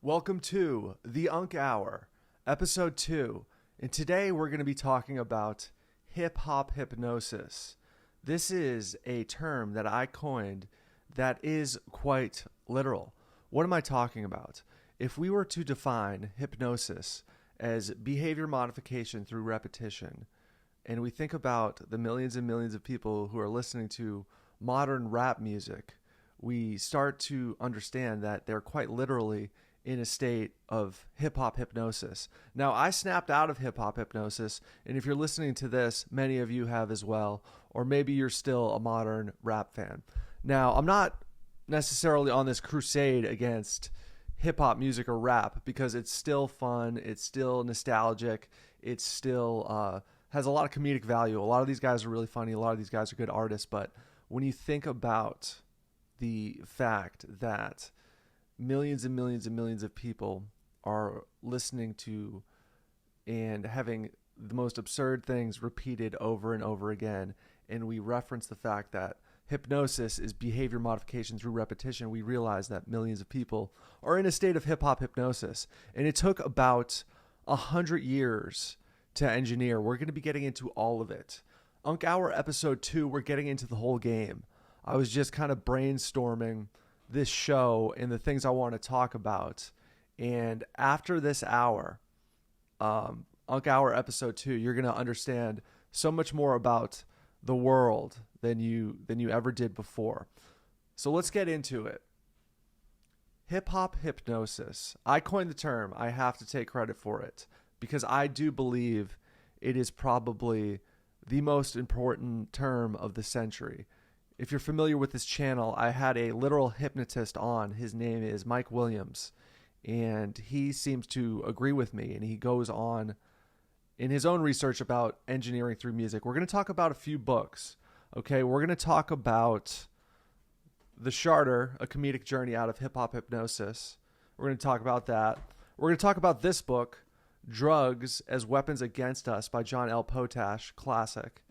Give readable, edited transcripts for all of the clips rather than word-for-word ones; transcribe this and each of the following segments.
Welcome to the Unc Hour, episode 2. And today we're going to be talking about hip hop hypnosis. This is a term that I coined that is quite literal. What am I talking about? If we were to define hypnosis as behavior modification through repetition, and we think about the millions and millions of people who are listening to modern rap music, we start to understand that they're quite literally in a state of hip hop hypnosis. Now, I snapped out of hip hop hypnosis, and if you're listening to this, many of you have as well, or maybe you're still a modern rap fan. Now, I'm not necessarily on this crusade against hip hop music or rap because it's still fun, it's still nostalgic, it's still has a lot of comedic value. A lot of these guys are really funny, a lot of these guys are good artists, but when you think about the fact that millions and millions and millions of people are listening to and having the most absurd things repeated over and over again, and we reference the fact that hypnosis is behavior modification through repetition, we realize that millions of people are in a state of hip-hop hypnosis. And it took about 100 years to engineer. We're going to be getting into all of it. Unc Hour episode 2, we're getting into the whole game. I was just kind of brainstorming this show and the things I want to talk about. And after this hour, Unc Hour episode 2, you're going to understand so much more about the world than you ever did before. So let's get into it. Hip hop hypnosis. I coined the term. I have to take credit for it because I do believe it is probably the most important term of the century. If you're familiar with this channel, I had a literal hypnotist on. His name is Mike Williams, and he seems to agree with me, and he goes on in his own research about engineering through music. We're going to talk about a few books, okay? We're going to talk about The Sharter, A Comedic Journey Out of Hip-Hop Hypnosis. We're going to talk about that. We're going to talk about this book, Drugs as Weapons Against Us by John L. Potash, classic.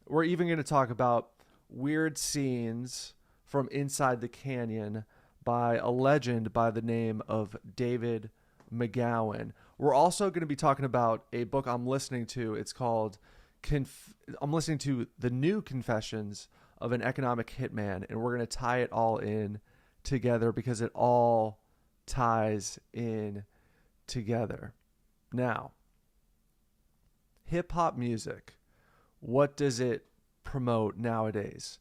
We're even going to talk about Weird Scenes from Inside the Canyon by a legend by the name of David McGowan. We're also going to be talking about a book I'm listening to. It's called I'm listening to The New Confessions of an Economic Hitman, and we're going to tie it all in together because it all ties in together. Now, hip-hop music, what does it promote nowadays?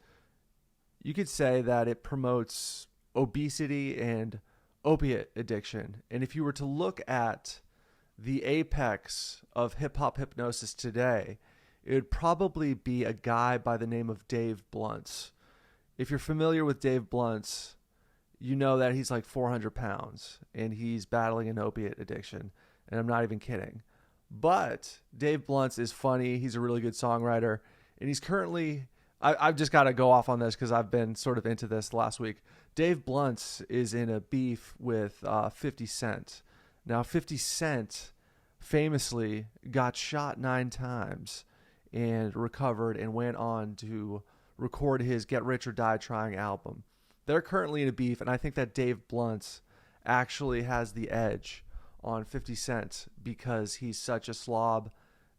You could say that it promotes obesity and opiate addiction. And if you were to look at the apex of hip-hop hypnosis today, it would probably be a guy by the name of Dave Bluntz. If you're familiar with Dave Bluntz, you know that he's like 400 pounds and he's battling an opiate addiction. And I'm not even kidding. But Dave Bluntz is funny. He's a really good songwriter. And he's currently, I've just got to go off on this because I've been sort of into this last week. Dave Bluntz is in a beef with 50 Cent. Now, 50 Cent famously got shot 9 times and recovered and went on to record his Get Rich or Die Trying album. They're currently in a beef, and I think that Dave Bluntz actually has the edge on 50 Cent because he's such a slob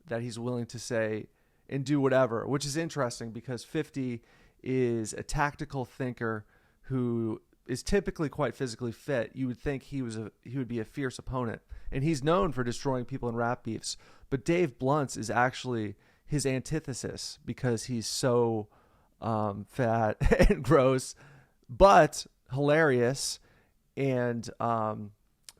that he's willing to say and do whatever, which is interesting because 50 is a tactical thinker who is typically quite physically fit. You would think he would be a fierce opponent, and he's known for destroying people in rap beefs. But Dave Bluntz is actually his antithesis because he's so fat and gross, but hilarious, and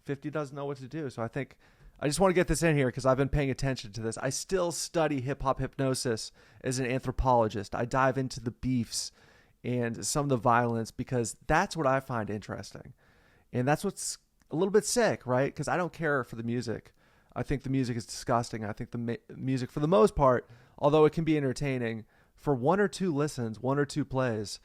50 doesn't know what to do. So I just want to get this in here because I've been paying attention to this. I still study hip-hop hypnosis as an anthropologist. I dive into the beefs and some of the violence because that's what I find interesting. And that's what's a little bit sick, right? Because I don't care for the music. I think the music is disgusting. I think the music, for the most part, although it can be entertaining, for 1 or 2 listens, 1 or 2 plays,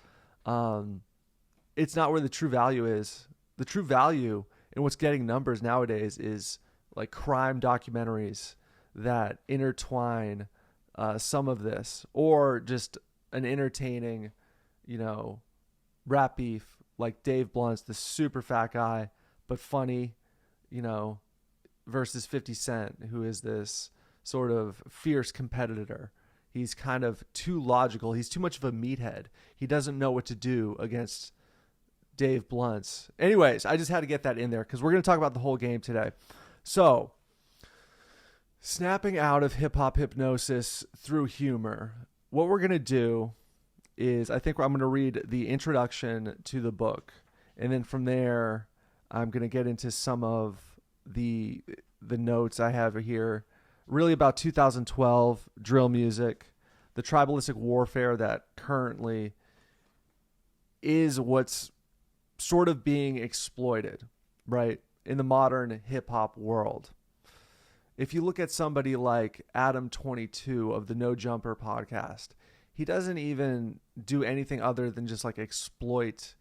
it's not where the true value is. The true value in what's getting numbers nowadays is like crime documentaries that intertwine some of this, or just an entertaining, rap beef like Dave Blunt's, the super fat guy, but funny, you know, versus 50 Cent, who is this sort of fierce competitor. He's kind of too logical. He's too much of a meathead. He doesn't know what to do against Dave Blunt's. Anyways, I just had to get that in there because we're going to talk about the whole game today. So, snapping out of hip-hop hypnosis through humor. What we're going to do is I'm going to read the introduction to the book. And then from there, I'm going to get into some of the notes I have here. Really about 2012 drill music, the tribalistic warfare that currently is what's sort of being exploited, right, in the modern hip-hop world. If you look at somebody like Adam 22 of the No Jumper podcast, he doesn't even do anything other than just like exploit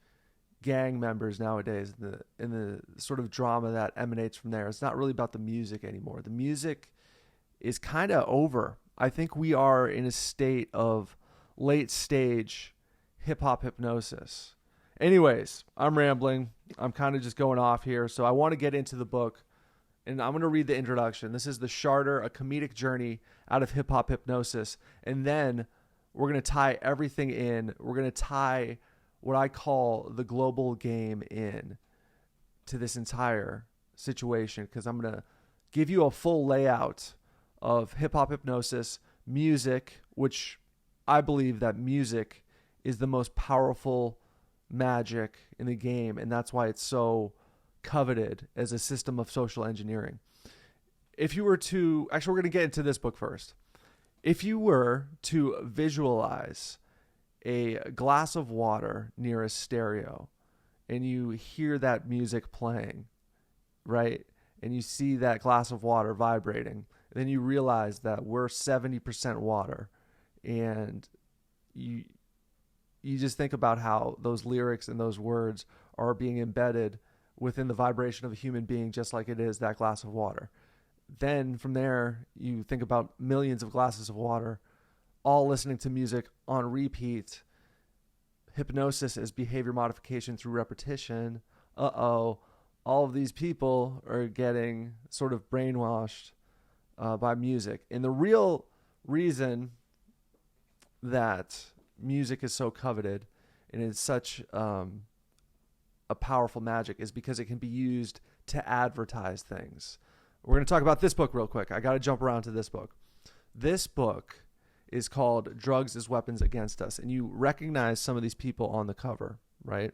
gang members nowadays in the sort of drama that emanates from there. It's not really about the music anymore. The music is kind of over. I think we are in a state of late stage hip-hop hypnosis. Anyways, I'm rambling. I'm kind of just going off here. So I want to get into the book. And I'm going to read the introduction. This is the Sharter, a comedic journey out of hip-hop hypnosis. And then we're going to tie everything in. We're going to tie what I call the global game in to this entire situation, because I'm going to give you a full layout of hip-hop hypnosis, music, which I believe that music is the most powerful magic in the game, and that's why it's so coveted as a system of social engineering. If you were to, actually, we're going to get into this book first. If you were to visualize a glass of water near a stereo and you hear that music playing, right? And you see that glass of water vibrating, then you realize that we're 70% water. And you just think about how those lyrics and those words are being embedded within the vibration of a human being, just like it is that glass of water. Then from there, you think about millions of glasses of water, all listening to music on repeat. Hypnosis is behavior modification through repetition. All of these people are getting sort of brainwashed by music. And the real reason that music is so coveted and it's such a powerful magic is because it can be used to advertise things. We're going to talk about this book real quick. I got to jump around to this book. This book is called Drugs as Weapons Against Us, and you recognize some of these people on the cover, right?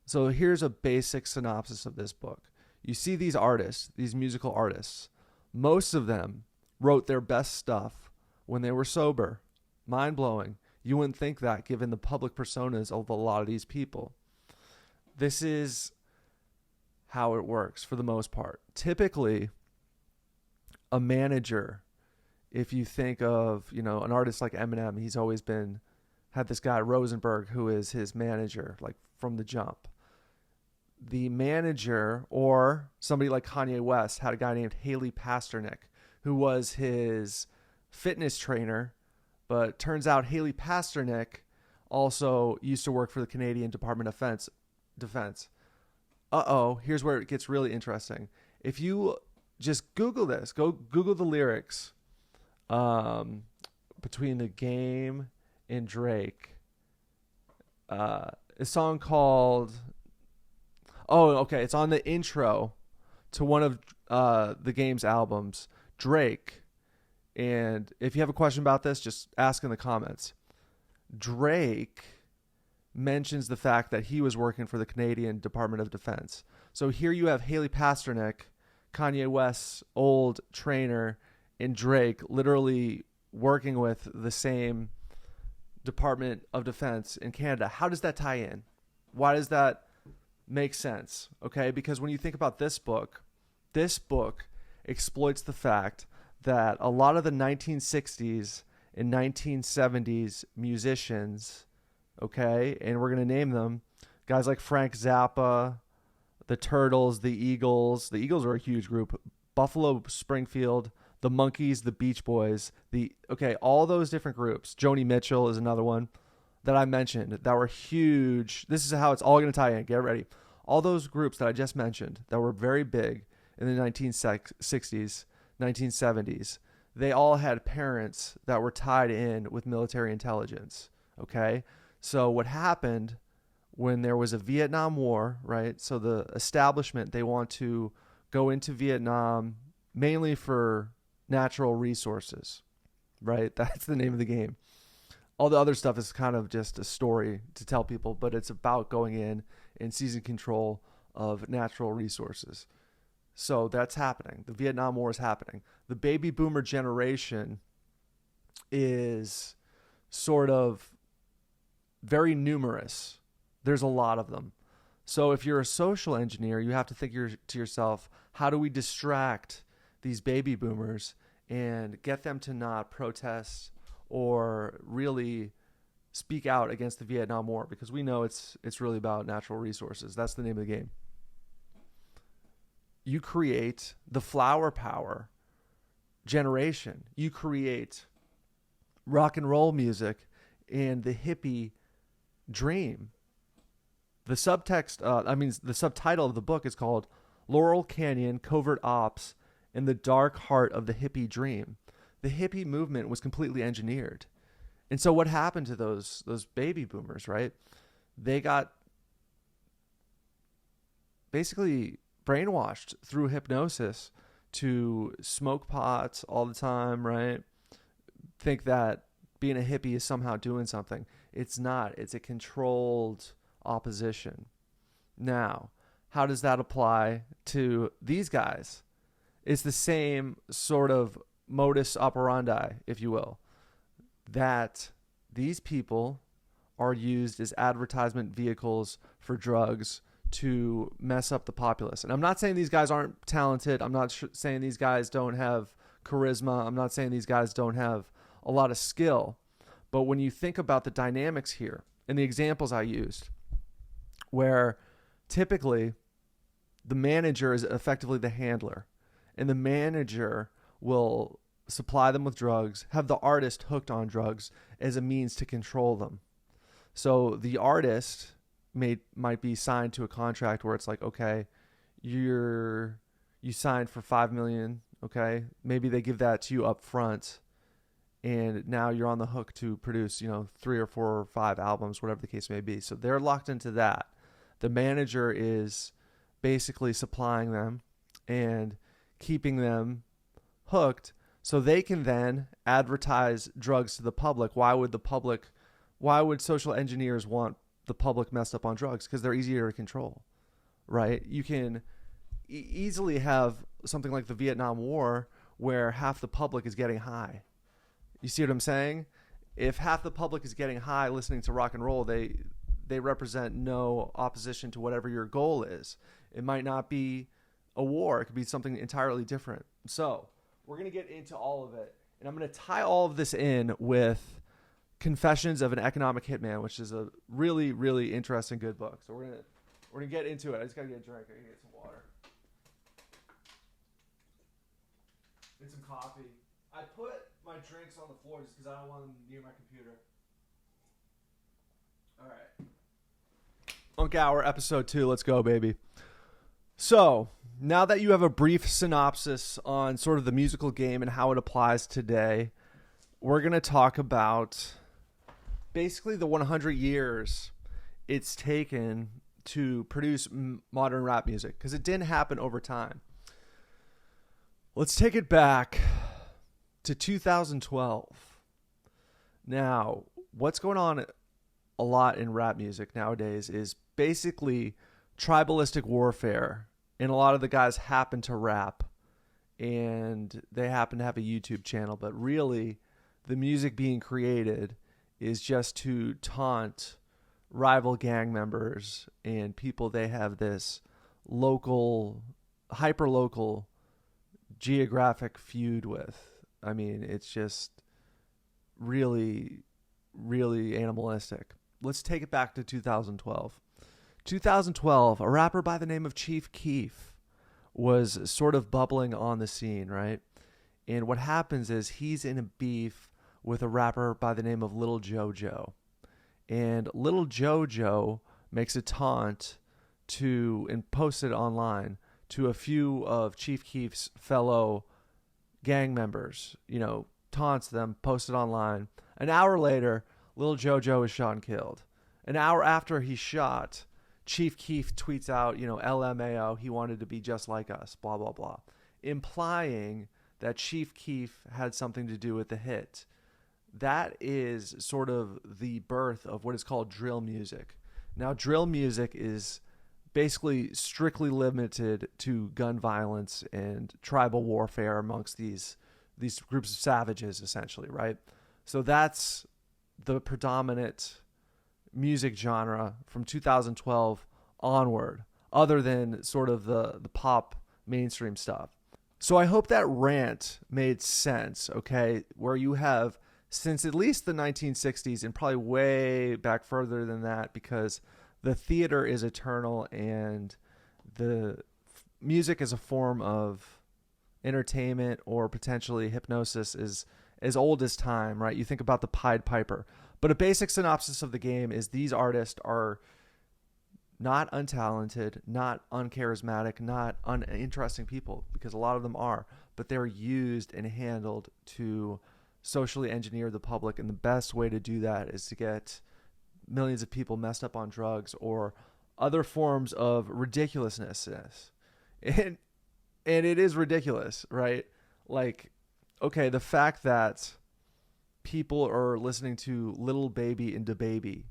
So here's a basic synopsis of this book. You see these artists, these musical artists. Most of them wrote their best stuff when they were sober. Mind-blowing. You wouldn't think that given the public personas of a lot of these people. This is how it works for the most part. Typically, a manager, if you think of, an artist like Eminem, he's always had this guy Rosenberg who is his manager, like from the jump. The manager, or somebody like Kanye West, had a guy named Haley Pasternak who was his fitness trainer, but turns out Haley Pasternak also used to work for the Canadian Department of Defense. Here's where it gets really interesting. If you just Google this, go Google the lyrics between The Game and Drake. A song called... it's on the intro to one of The Game's albums, Drake. And if you have a question about this, just ask in the comments. Drake mentions the fact that he was working for the Canadian Department of Defense. So here you have Haley Pasternak, Kanye West's old trainer, and Drake literally working with the same Department of Defense in Canada. How does that tie in? Why does that make sense? Okay, because when you think about this book exploits the fact that a lot of the 1960s and 1970s musicians, okay, and we're going to name them, guys like Frank Zappa, the Turtles, the Eagles. The Eagles are a huge group. Buffalo Springfield, the Monkees, the Beach Boys, all those different groups. Joni Mitchell is another one that I mentioned that were huge. This is how it's all going to tie in. Get ready. All those groups that I just mentioned that were very big in the 1960s, 1970s, they all had parents that were tied in with military intelligence. Okay? So what happened when there was a Vietnam War, right? So the establishment, they want to go into Vietnam mainly for natural resources, right? That's the name of the game. All the other stuff is kind of just a story to tell people, but it's about going in and seizing control of natural resources. So that's happening. The Vietnam War is happening. The baby boomer generation is sort of very numerous. There's a lot of them. So if you're a social engineer, you have to think to yourself, how do we distract these baby boomers and get them to not protest or really speak out against the Vietnam War? Because we know it's really about natural resources. That's the name of the game. You create the flower power generation. You create rock and roll music and the hippie dream. The the subtitle of the book is called Laurel Canyon, Covert Ops, and the Dark Heart of the Hippie Dream. The hippie movement was completely engineered. And so what happened to those baby boomers, right? They got basically brainwashed through hypnosis to smoke pots all the time, right? Think that being a hippie is somehow doing something. It's not. It's a controlled opposition. Now, how does that apply to these guys? It's the same sort of modus operandi, if you will, that these people are used as advertisement vehicles for drugs to mess up the populace. And I'm not saying these guys aren't talented. I'm not saying these guys don't have charisma. I'm not saying these guys don't have a lot of skill. But when you think about the dynamics here and the examples I used, where typically the manager is effectively the handler, and the manager will supply them with drugs, have the artist hooked on drugs as a means to control them. So the artist might be signed to a contract where it's like, okay, you signed for $5 million, okay? Maybe they give that to you up front, and now you're on the hook to produce, 3 or 4 or 5 albums, whatever the case may be. So they're locked into that. The manager is basically supplying them and keeping them hooked so they can then advertise drugs to the public. Why would social engineers want the public messed up on drugs? Because they're easier to control, right? You can easily have something like the Vietnam War where half the public is getting high. You see what I'm saying? If half the public is getting high listening to rock and roll, they represent no opposition to whatever your goal is. It might not be a war. It could be something entirely different. So we're going to get into all of it. And I'm going to tie all of this in with Confessions of an Economic Hitman, which is a really, really interesting, good book. So we're gonna get into it. I just got to get a drink. I got to get some water. And some coffee. I put my drinks on the floor just because I don't want them near my computer. All right. Unc Hour, episode 2. Let's go, baby. So, now that you have a brief synopsis on sort of the musical game and how it applies today, we're going to talk about basically the 100 years it's taken to produce modern rap music, because it didn't happen over time. Let's take it back to 2012. Now, what's going on a lot in rap music nowadays is basically tribalistic warfare, and a lot of the guys happen to rap and they happen to have a YouTube channel, but really the music being created is just to taunt rival gang members and people they have this local, hyper-local geographic feud with. I mean, it's just really, really animalistic. Let's take it back to 2012. 2012, a rapper by the name of Chief Keef was sort of bubbling on the scene, right? And what happens is he's in a beef with a rapper by the name of Little Jojo. And Little Jojo makes a taunt and posts it online to a few of Chief Keef's fellow gang members, taunts them, posted online. An hour later, Lil Jojo is shot and killed. An hour after he's shot, Chief Keef tweets out, LMAO, he wanted to be just like us, blah, blah, blah, implying that Chief Keef had something to do with the hit. That is sort of the birth of what is called drill music. Now, drill music is basically strictly limited to gun violence and tribal warfare amongst these groups of savages, essentially, right? So that's the predominant music genre from 2012 onward, other than sort of the pop mainstream stuff. So I hope that rant made sense, okay? Where you have, since at least the 1960s and probably way back further than that, because the theater is eternal and the music as a form of entertainment or potentially hypnosis is as old as time, right? You think about the Pied Piper. But a basic synopsis of the game is these artists are not untalented, not uncharismatic, not uninteresting people, because a lot of them are, but they're used and handled to socially engineer the public. And the best way to do that is to get millions of people messed up on drugs or other forms of ridiculousness. And it is ridiculous, right? Like, okay, the fact that people are listening to Little Baby and DaBaby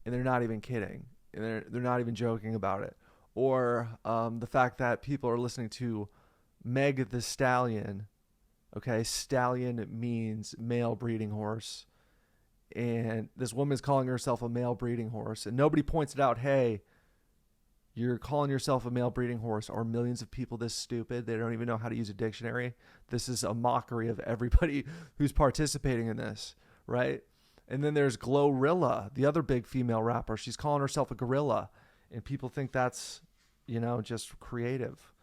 and they're not even kidding and they're not even joking about it, or the fact that people are listening to Meg the Stallion. Okay, stallion means male breeding horse, and this woman's calling herself a male breeding horse, and nobody points it out. Hey, you're calling yourself a male breeding horse. Are millions of people this stupid? They don't even know how to use a dictionary. This is a mockery of everybody who's participating in this, right? And then there's Glorilla, the other big female rapper. She's calling herself a gorilla, and people think that's, just creative.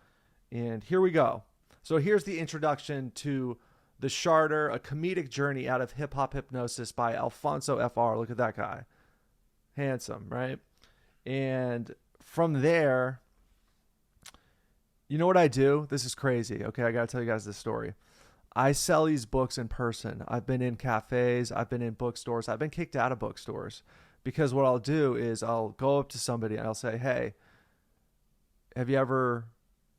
And here we go. So here's the introduction to the Sharter, a comedic journey out of hip-hop hypnosis by Alfonso FR. Look at that guy. Handsome, right? And from there, you know what I do? This is crazy. Okay, I got to tell you guys this story. I sell these books in person. I've been in cafes. I've been in bookstores. I've been kicked out of bookstores because what I'll do is I'll go up to somebody and I'll say, hey, have you ever...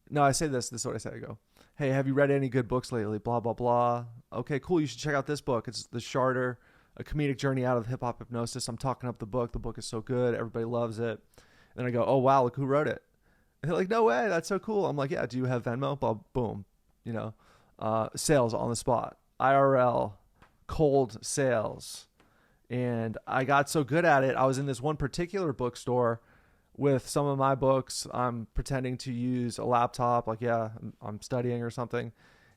No, I say this. This is what I say. I go, hey, have you read any good books lately? Blah, blah, blah. Okay, cool. You should check out this book. It's The Sharter, a comedic journey out of hip-hop hypnosis. I'm talking up the book. The book is so good. Everybody loves it. And then I go, oh, wow, look who wrote it. And they're like, no way. That's so cool. I'm like, yeah, do you have Venmo? Blah, boom. Sales on the spot. IRL, cold sales. And I got so good at it. I was in this one particular bookstore with some of my books. I'm pretending to use a laptop, like, yeah, I'm studying or something.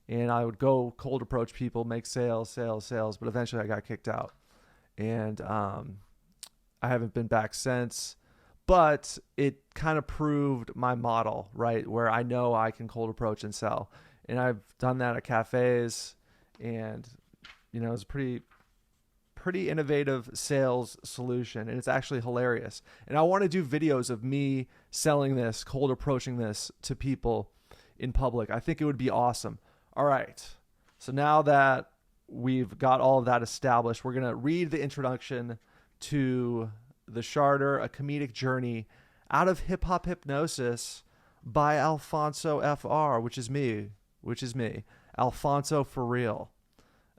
And I would go cold approach people, make sales. But eventually I got kicked out. And I haven't been back since. But it kind of proved my model, right, where I know I can cold approach and sell. And I've done that at cafes. And, it's a pretty innovative sales solution, and it's actually hilarious. And I want to do videos of me selling this, cold approaching this to people in public. I think it would be awesome. All right. So now that we've got all of that established, we're going to read the introduction to The Sharter, a comedic journey out of hip-hop hypnosis by Alfonso FR, which is me. Alfonso for real.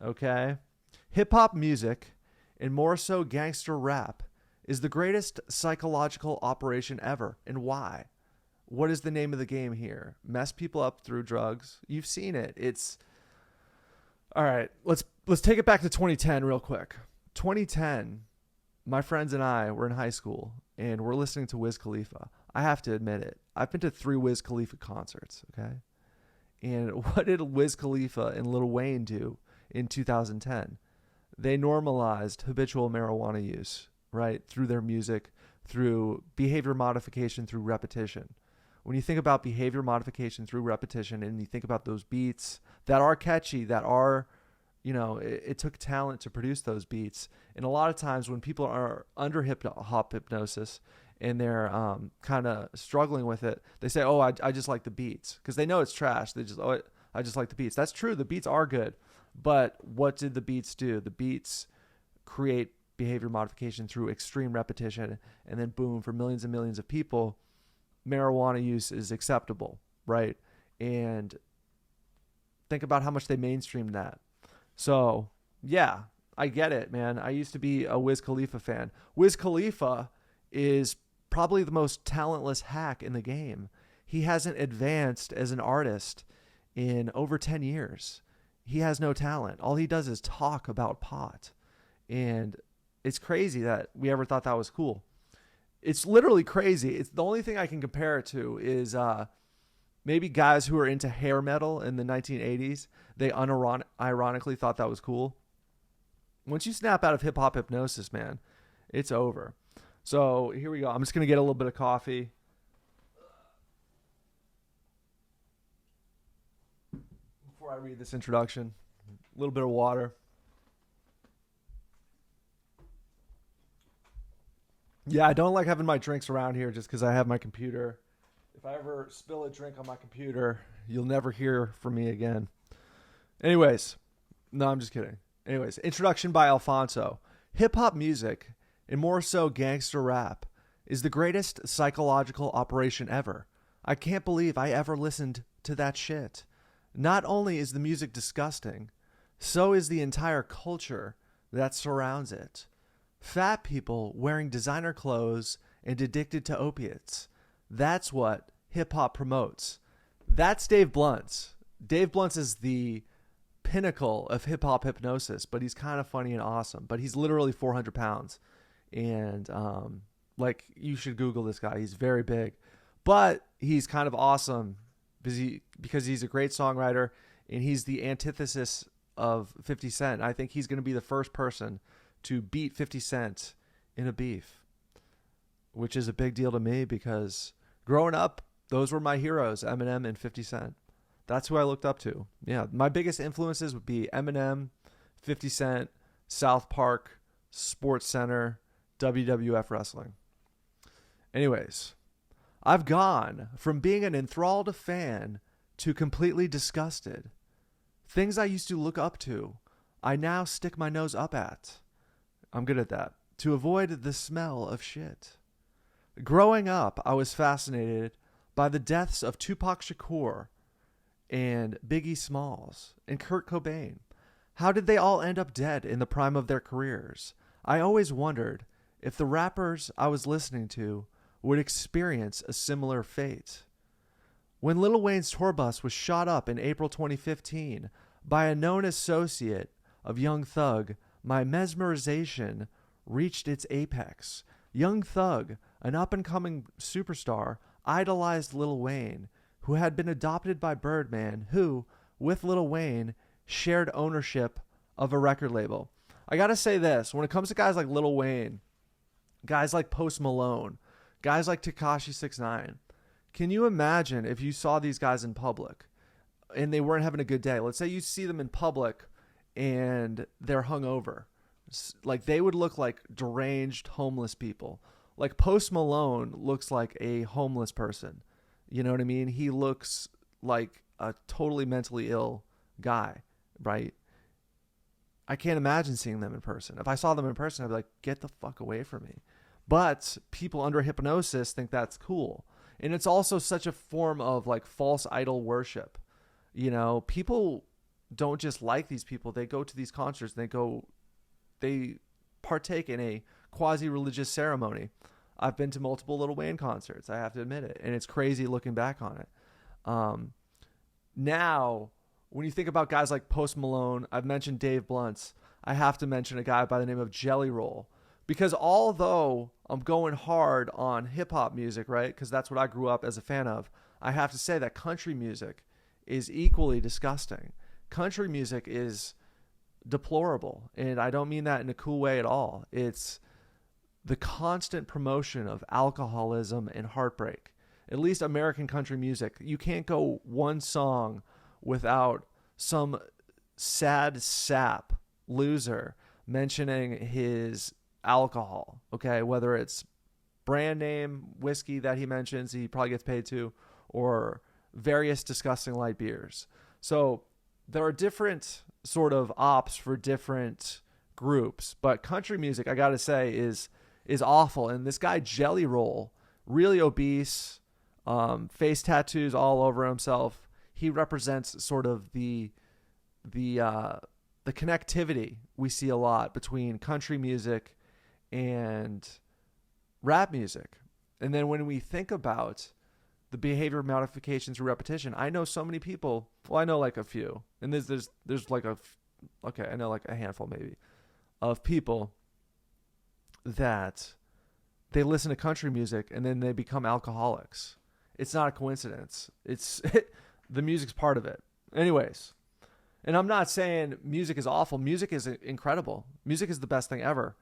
Okay? Hip-hop music, and more so gangster rap, is the greatest psychological operation ever. And why? What is the name of the game here? Mess people up through drugs. You've seen it. It's... All right, let's take it back to 2010 real quick. 2010, my friends and I were in high school, and we're listening to Wiz Khalifa. I have to admit it. I've been to 3 Wiz Khalifa concerts, okay? And what did Wiz Khalifa and Lil Wayne do in 2010? They normalized habitual marijuana use, right? Through their music, through behavior modification, through repetition. When you think about behavior modification through repetition and you think about those beats that are catchy, that are, it took talent to produce those beats. And a lot of times when people are under hip-hop hypnosis and they're kind of struggling with it, they say, "Oh, I just like the beats," because they know it's trash. They just, "Oh, I just like the beats." That's true. The beats are good, but what did the beats do? The beats create behavior modification through extreme repetition, and then boom, for millions and millions of people, marijuana use is acceptable, right? And think about how much they mainstreamed that. So yeah, I get it, man. I used to be a Wiz Khalifa fan. Wiz Khalifa is probably the most talentless hack in the game. He hasn't advanced as an artist in over 10 years. He has no talent. All he does is talk about pot. And it's crazy that we ever thought that was cool. It's literally crazy. It's the only thing I can compare it to is maybe guys who were into hair metal in the 1980s. They unironically thought that was cool. Once you snap out of hip hop hypnosis, man, it's over. So here we go. I'm just going to get a little bit of coffee. Before I read this introduction, a little bit of water. Yeah, I don't like having my drinks around here just because I have my computer. If I ever spill a drink on my computer, you'll never hear from me again. Anyways, no, I'm just kidding. Anyways, introduction by Alfonso. Hip-hop music, and more so gangster rap, is the greatest psychological operation ever. I can't believe I ever listened to that shit. Not only is the music disgusting, so is the entire culture that surrounds it. Fat people wearing designer clothes and addicted to opiates. That's what hip-hop promotes. That's Dave Blunt's. Dave Blunt's is the pinnacle of hip-hop hypnosis, but he's kind of funny and awesome. But he's literally 400 pounds. And, you should Google this guy. He's very big. But he's kind of awesome because he's a great songwriter, and he's the antithesis of 50 Cent. I think he's going to be the first person to beat 50 Cent in a beef, which is a big deal to me because growing up, those were my heroes, Eminem and 50 Cent. That's who I looked up to. Yeah, my biggest influences would be Eminem, 50 Cent, South Park, Sports Center, WWF Wrestling. Anyways, I've gone from being an enthralled fan to completely disgusted. Things I used to look up to, I now stick my nose up at. I'm good at that. To avoid the smell of shit. Growing up, I was fascinated by the deaths of Tupac Shakur and Biggie Smalls and Kurt Cobain. How did they all end up dead in the prime of their careers? I always wondered if the rappers I was listening to would experience a similar fate. When Lil Wayne's tour bus was shot up in April 2015 by a known associate of Young Thug, my mesmerization reached its apex. Young Thug, an up-and-coming superstar, idolized Lil Wayne, who had been adopted by Birdman, who, with Lil Wayne, shared ownership of a record label. I gotta say this, when it comes to guys like Lil Wayne, guys like Post Malone, guys like Tekashi 6ix9ine, can you imagine if you saw these guys in public and they weren't having a good day? Let's say you see them in public and they're hungover. Like, they would look like deranged homeless people. Like, Post Malone looks like a homeless person. You know what I mean? He looks like a totally mentally ill guy, right? I can't imagine seeing them in person. If I saw them in person, I'd be like, get the fuck away from me. But people under hypnosis think that's cool. And it's also such a form of like false idol worship. You know, people don't just like these people. They go to these concerts and they partake in a quasi-religious ceremony. I've been to multiple Lil Wayne concerts, I have to admit it. And it's crazy looking back on it. Now, when you think about guys like Post Malone, I've mentioned Dave Blunt's. I have to mention a guy by the name of Jelly Roll. Because although I'm going hard on hip-hop music, right, because that's what I grew up as a fan of, I have to say that country music is equally disgusting. Country music is deplorable, and I don't mean that in a cool way at all. It's the constant promotion of alcoholism and heartbreak. At least American country music. You can't go one song without some sad sap loser mentioning his alcohol, okay? Whether it's brand name whiskey that he mentions, he probably gets paid to, or various disgusting light beers. So there are different sort of ops for different groups, but country music, I gotta say, is awful. And this guy Jelly Roll, really obese, face tattoos all over himself. He represents sort of the connectivity we see a lot between country music and rap music. And then when we think about the behavior modification through repetition, I know so many people. Well, I know like a few, and there's like I know like a handful maybe of people that they listen to country music and then they become alcoholics. It's not a coincidence. The music's part of it. Anyways, and I'm not saying music is awful. Music is incredible. Music is the best thing ever.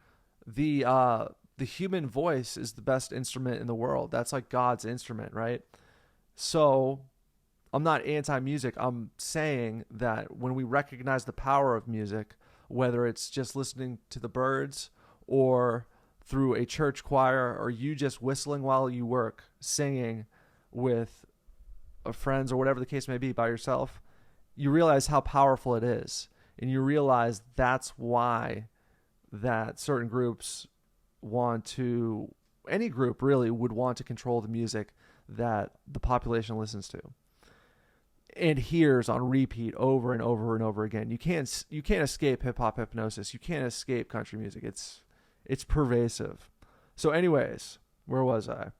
The human voice is the best instrument in the world. That's like God's instrument, right? So I'm not anti-music. I'm saying that when we recognize the power of music, whether it's just listening to the birds or through a church choir, or you just whistling while you work, singing with friends or whatever the case may be by yourself, you realize how powerful it is. And you realize that's why that certain groups any group really would want to control the music that the population listens to and hears on repeat over and over and over again. You can't escape hip hop hypnosis. You can't escape country music. It's pervasive. So anyways, where was I?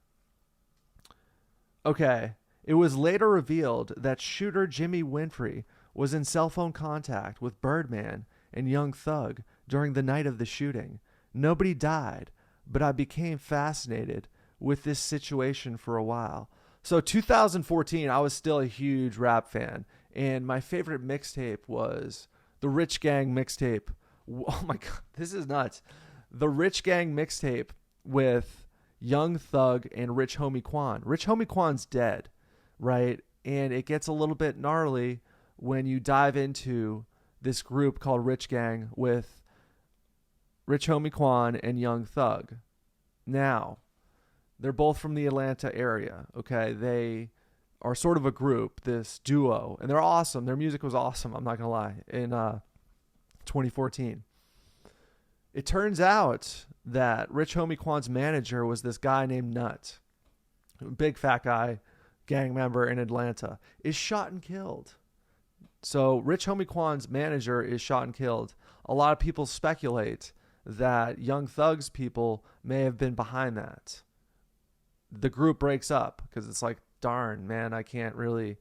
Okay. It was later revealed that shooter Jimmy Winfrey was in cell phone contact with Birdman and Young Thug during the night of the shooting. Nobody died, but I became fascinated with this situation for a while. So 2014, I was still a huge rap fan, and my favorite mixtape was the Rich Gang mixtape. Oh my God, this is nuts. The Rich Gang mixtape with Young Thug and Rich Homie Quan. Rich Homie Quan's dead, right? And it gets a little bit gnarly when you dive into this group called Rich Gang with Rich Homie Quan and Young Thug. Now, they're both from the Atlanta area, okay? They are sort of a group, this duo, and they're awesome. Their music was awesome, I'm not going to lie, in 2014. It turns out that Rich Homie Quan's manager was this guy named Nut, a big fat guy, gang member in Atlanta, is shot and killed. So Rich Homie Quan's manager is shot and killed. A lot of people speculate that Young Thug's people may have been behind that. The group breaks up because it's like, darn, man, I can't really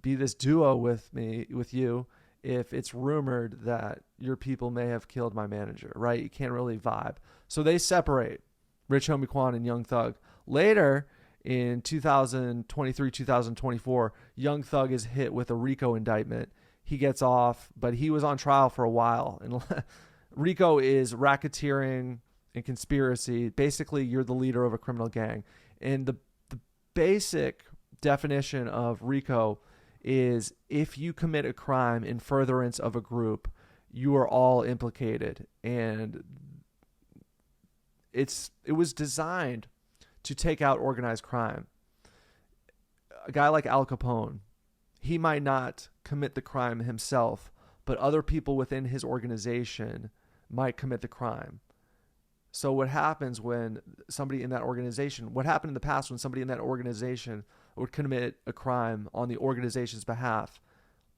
be this duo with you if it's rumored that your people may have killed my manager, right? You can't really vibe. So they separate, Rich Homie Quan and Young Thug. Later in 2023, 2024, Young Thug is hit with a Rico indictment. He gets off, but he was on trial for a while. And Rico is racketeering and conspiracy. Basically, you're the leader of a criminal gang. And the basic definition of Rico is if you commit a crime in furtherance of a group, you are all implicated. And it was designed to take out organized crime. A guy like Al Capone, he might not commit the crime himself, but other people within his organization might commit the crime. So what happens when somebody in that organization, what happened in the past when somebody in that organization would commit a crime on the organization's behalf,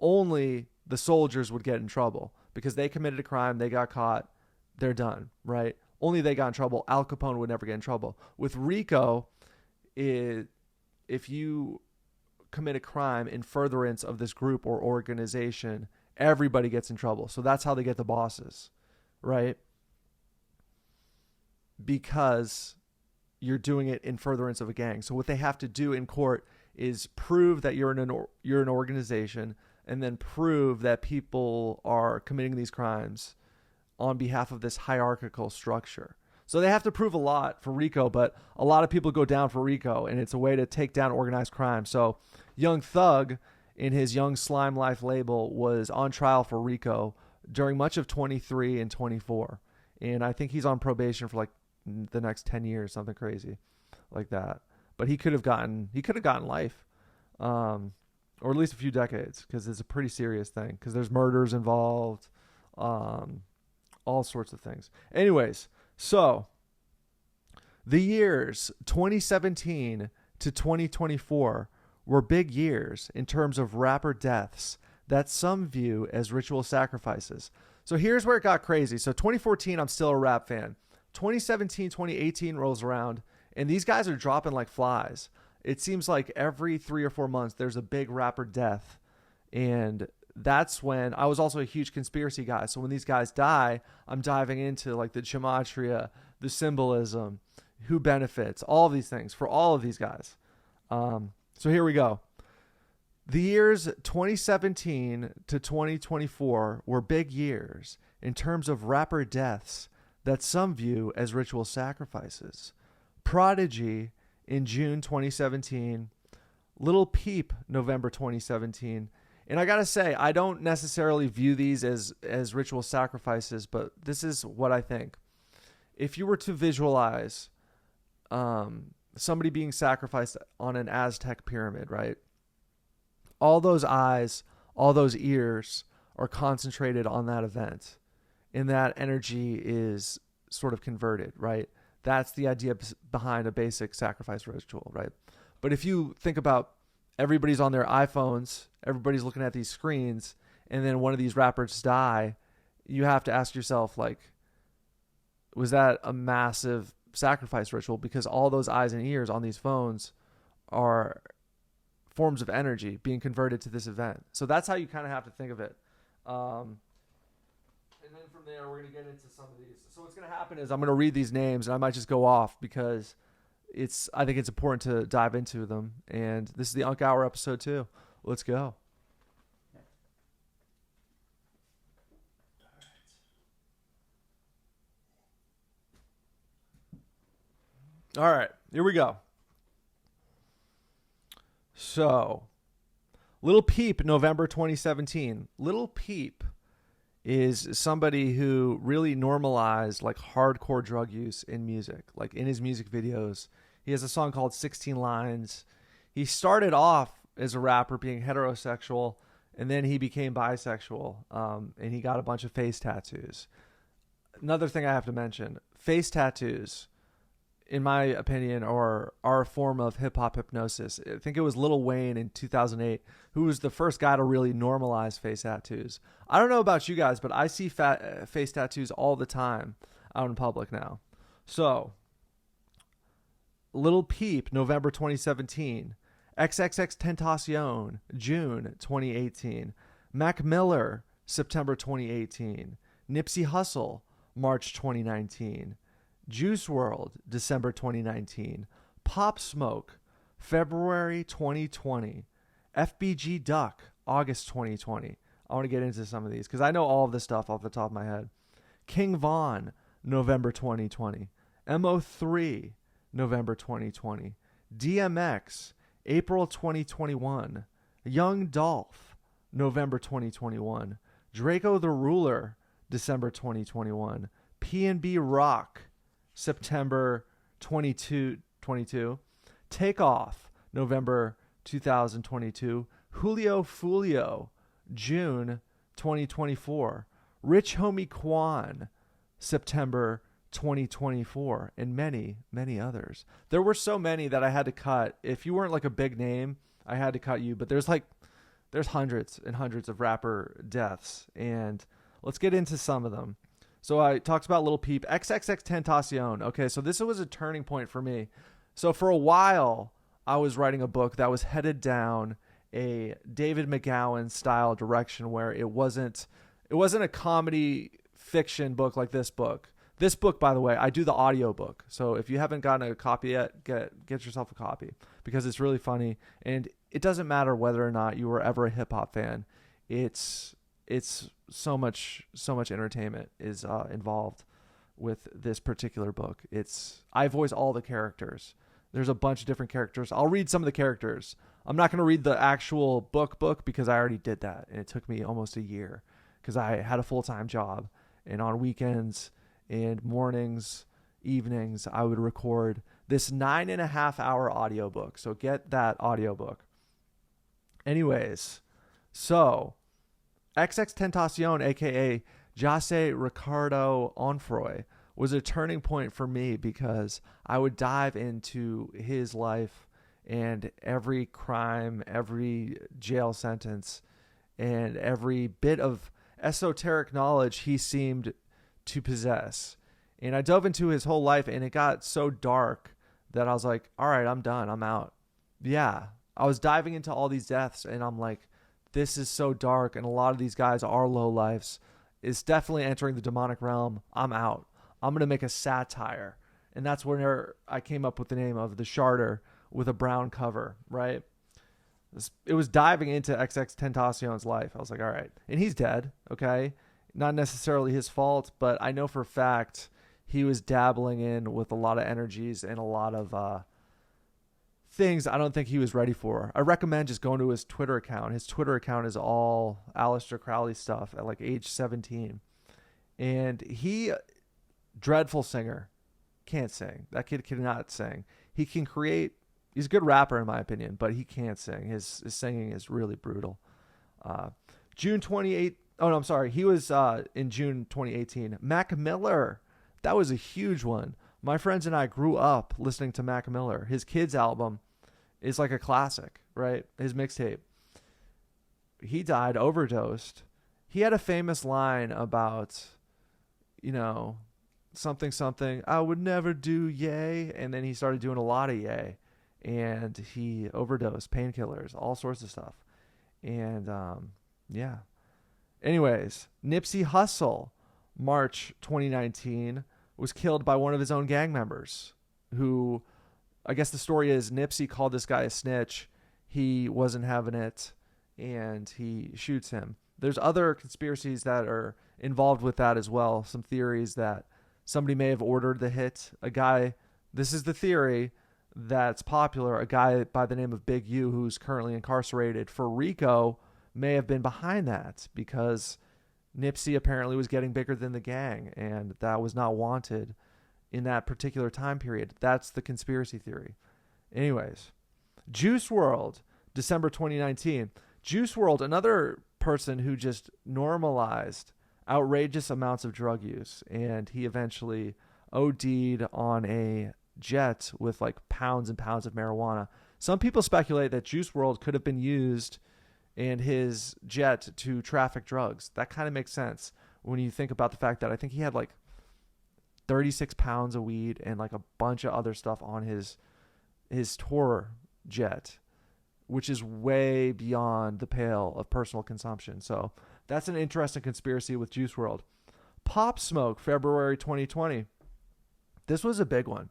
only the soldiers would get in trouble because they committed a crime, they got caught, they're done, right? Only they got in trouble. Al Capone would never get in trouble. With Rico, if you commit a crime in furtherance of this group or organization, everybody gets in trouble. So that's how they get the bosses, right? Because you're doing it in furtherance of a gang. So what they have to do in court is prove that you're an organization, and then prove that people are committing these crimes on behalf of this hierarchical structure. So they have to prove a lot for Rico, but a lot of people go down for Rico, and it's a way to take down organized crime. So Young Thug, in his Young Slime Life label, was on trial for Rico during much of 23 and 24. And I think he's on probation for like the next 10 years, something crazy like that. But he could have gotten life, or at least a few decades, because it's a pretty serious thing, because there's murders involved, all sorts of things. Anyways, so the years 2017 to 2024 were big years in terms of rapper deaths that some view as ritual sacrifices. So here's where it got crazy. So 2014, I'm still a rap fan. 2017, 2018 rolls around, and these guys are dropping like flies. It seems like every 3 or 4 months, there's a big rapper death. And that's when I was also a huge conspiracy guy. So when these guys die, I'm diving into like the gematria, the symbolism, who benefits, all of these things for all of these guys. So here we go. The years 2017 to 2024 were big years in terms of rapper deaths that some view as ritual sacrifices. Prodigy in June 2017, Lil Peep November 2017. And I gotta say, I don't necessarily view these as ritual sacrifices, but this is what I think. If you were to visualize somebody being sacrificed on an Aztec pyramid, right? All those eyes, all those ears are concentrated on that event, and that energy is sort of converted, right? That's the idea behind a basic sacrifice ritual, right? But if you think about everybody's on their iPhones, everybody's looking at these screens, and then one of these rappers die, you have to ask yourself, like, was that a massive sacrifice ritual? Because all those eyes and ears on these phones are forms of energy being converted to this event. So that's how you kind of have to think of it. And then from there, we're going to get into some of these. So what's going to happen is I'm going to read these names, and I might just go off because I think it's important to dive into them. And this is the Unc Hour episode 2. Let's go. All right, here we go. So, Lil Peep, November 2017. Lil Peep is somebody who really normalized like hardcore drug use in music, like in his music videos. He has a song called 16 Lines. He started off as a rapper being heterosexual, and then he became bisexual, and he got a bunch of face tattoos. Another thing I have to mention, face tattoos, in my opinion, are a form of hip-hop hypnosis. I think it was Lil Wayne in 2008 who was the first guy to really normalize face tattoos. I don't know about you guys, but I see face tattoos all the time out in public now. So, Lil Peep, November 2017. XXXTentacion, June 2018. Mac Miller, September 2018. Nipsey Hussle, March 2019. Juice WRLD, December 2019. Pop Smoke, February 2020. FBG Duck, August 2020. I want to get into some of these because I know all of this stuff off the top of my head. King Von, November 2020. MO3, November 2020. DMX, April 2021. Young Dolph, November 2021. Draco the Ruler, December 2021. P&B Rock, September 2022. Takeoff, November 2022. Julio Fulio, June 2024. Rich Homie Quan, September 2024, and many, many others. There were so many that I had to cut. If you weren't like a big name, I had to cut you, but there's hundreds and hundreds of rapper deaths, and let's get into some of them. So I talked about Lil Peep. XXXTentacion. Okay, so this was a turning point for me. So for a while, I was writing a book that was headed down a David McGowan style direction where it wasn't a comedy fiction book like this book. This book, by the way, I do the audio book. So if you haven't gotten a copy yet, get yourself a copy because it's really funny. And it doesn't matter whether or not you were ever a hip hop fan. It's so much entertainment is involved with this particular book. I voice all the characters. There's a bunch of different characters. I'll read some of the characters. I'm not going to read the actual book because I already did that, and it took me almost a year because I had a full-time job, and on weekends and mornings, evenings, I would record this 9.5-hour audiobook. So get that audiobook. Anyways, so XX Tentacion, aka Jose Ricardo Onfroy, was a turning point for me because I would dive into his life and every crime, every jail sentence, and every bit of esoteric knowledge he seemed to possess. And I dove into his whole life, and it got so dark that I was like, all right, I'm done. I'm out. Yeah. I was diving into all these deaths, and I'm like, this is so dark, and a lot of these guys are low lives. It's definitely entering the demonic realm. I'm out. I'm going to make a satire. And that's where I came up with the name of the Sharter with a brown cover, right? It was diving into XX Tentacion's life. I was like, all right. And he's dead, okay? Not necessarily his fault, but I know for a fact he was dabbling in with a lot of energies and a lot of things I don't think he was ready for. I recommend just going to his Twitter account. His Twitter account is all Aleister Crowley stuff at like age 17. And he, dreadful singer, can't sing. That kid cannot sing. He can create. He's a good rapper in my opinion, but he can't sing. His singing is really brutal. June 28th. Oh, no, I'm sorry. He was in June 2018. Mac Miller. That was a huge one. My friends and I grew up listening to Mac Miller. His Kids album is like a classic, right? His mixtape. He died, overdosed. He had a famous line about, something, I would never do yay. And then he started doing a lot of yay. And he overdosed, painkillers, all sorts of stuff. And, yeah. Anyways, Nipsey Hussle, March 2019, was killed by one of his own gang members who, I guess the story is Nipsey called this guy a snitch. He wasn't having it, and he shoots him. There's other conspiracies that are involved with that as well. Some theories that somebody may have ordered the hit. A guy, this is the theory that's popular, a guy by the name of Big U, who's currently incarcerated for Rico, may have been behind that because Nipsey apparently was getting bigger than the gang, and that was not wanted in that particular time period. That's the conspiracy theory. Anyways, Juice WRLD, December 2019. Juice WRLD, another person who just normalized outrageous amounts of drug use, and he eventually OD'd on a jet with like pounds and pounds of marijuana. Some people speculate that Juice WRLD could have been used in his jet to traffic drugs. That kind of makes sense when you think about the fact that I think he had like 36 pounds of weed and like a bunch of other stuff on his tour jet, which is way beyond the pale of personal consumption. So that's an interesting conspiracy with Juice WRLD. Pop Smoke, February 2020. This was a big one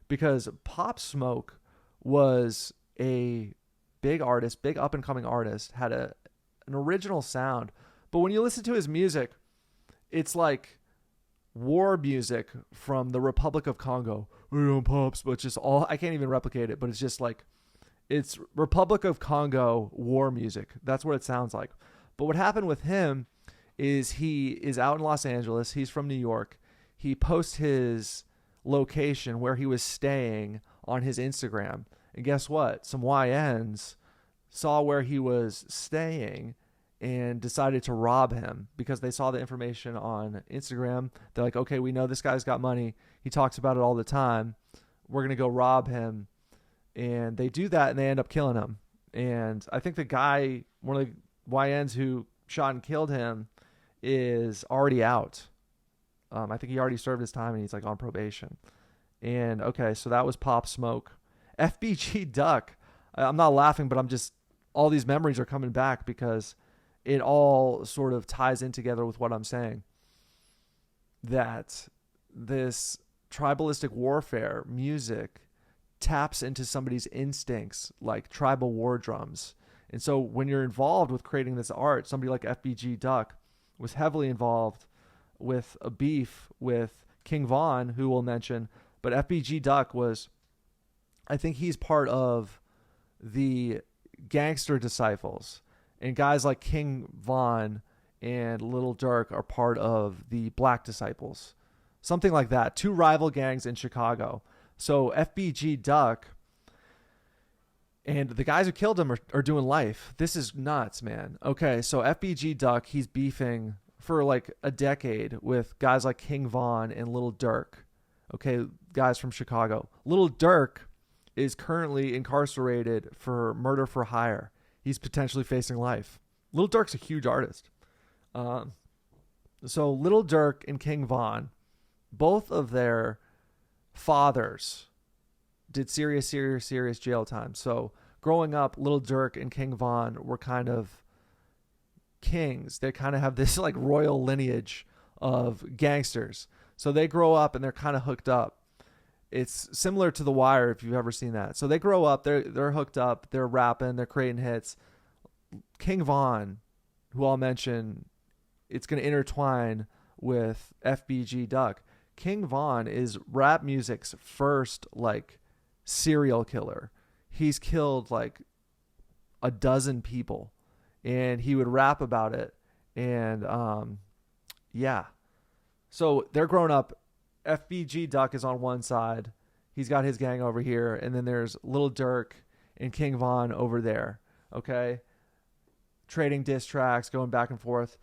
because Pop Smoke was a big artist, big up-and-coming artist, had an original sound. But when you listen to his music, it's like war music from the Republic of Congo. Pops, but just all, I can't even replicate it, but it's just like, it's Republic of Congo war music. That's what it sounds like. But what happened with him is he is out in Los Angeles. He's from New York. He posts his location where he was staying on his Instagram. And guess what? Some YNs saw where he was staying and decided to rob him because they saw the information on Instagram. They're like, okay, we know this guy's got money. He talks about it all the time. We're going to go rob him. And they do that and they end up killing him. And I think the guy, one of the YNs who shot and killed him, is already out. I think he already served his time and he's like on probation. And okay, so that was Pop Smoke. FBG Duck. I'm not laughing, but I'm just, all these memories are coming back because it all sort of ties in together with what I'm saying. That this tribalistic warfare music taps into somebody's instincts like tribal war drums. And so when you're involved with creating this art, somebody like FBG Duck was heavily involved with a beef with King Von, who we'll mention. But FBG Duck was, I think he's part of the Gangster Disciples. And guys like King Von and Little Durk are part of the Black Disciples. something like that. Two rival gangs in Chicago. So FBG Duck and the guys who killed him are doing life. This is nuts, man. Okay, so FBG Duck, he's beefing for like a decade with guys like King Von and Little Durk. Okay, guys from Chicago. Little Durk is currently incarcerated for murder for hire. He's potentially facing life. Little Durk's a huge artist. So Little Durk and King Von, both of their fathers did serious jail time. So growing up, Little Durk and King Von were kind of kings. They kind of have this like royal lineage of gangsters. So they grow up and they're kind of hooked up. It's similar to The Wire if you've ever seen that. So they grow up, they're hooked up, they're rapping, they're creating hits. King Von, who I'll mention, it's going to intertwine with FBG Duck. King Von is rap music's first like serial killer. He's killed like a dozen people and he would rap about it. And yeah. So they're growing up. FBG Duck is on one side. He's got his gang over here. And then there's Little Durk and King Von over there. Okay. Trading diss tracks, going back and forth.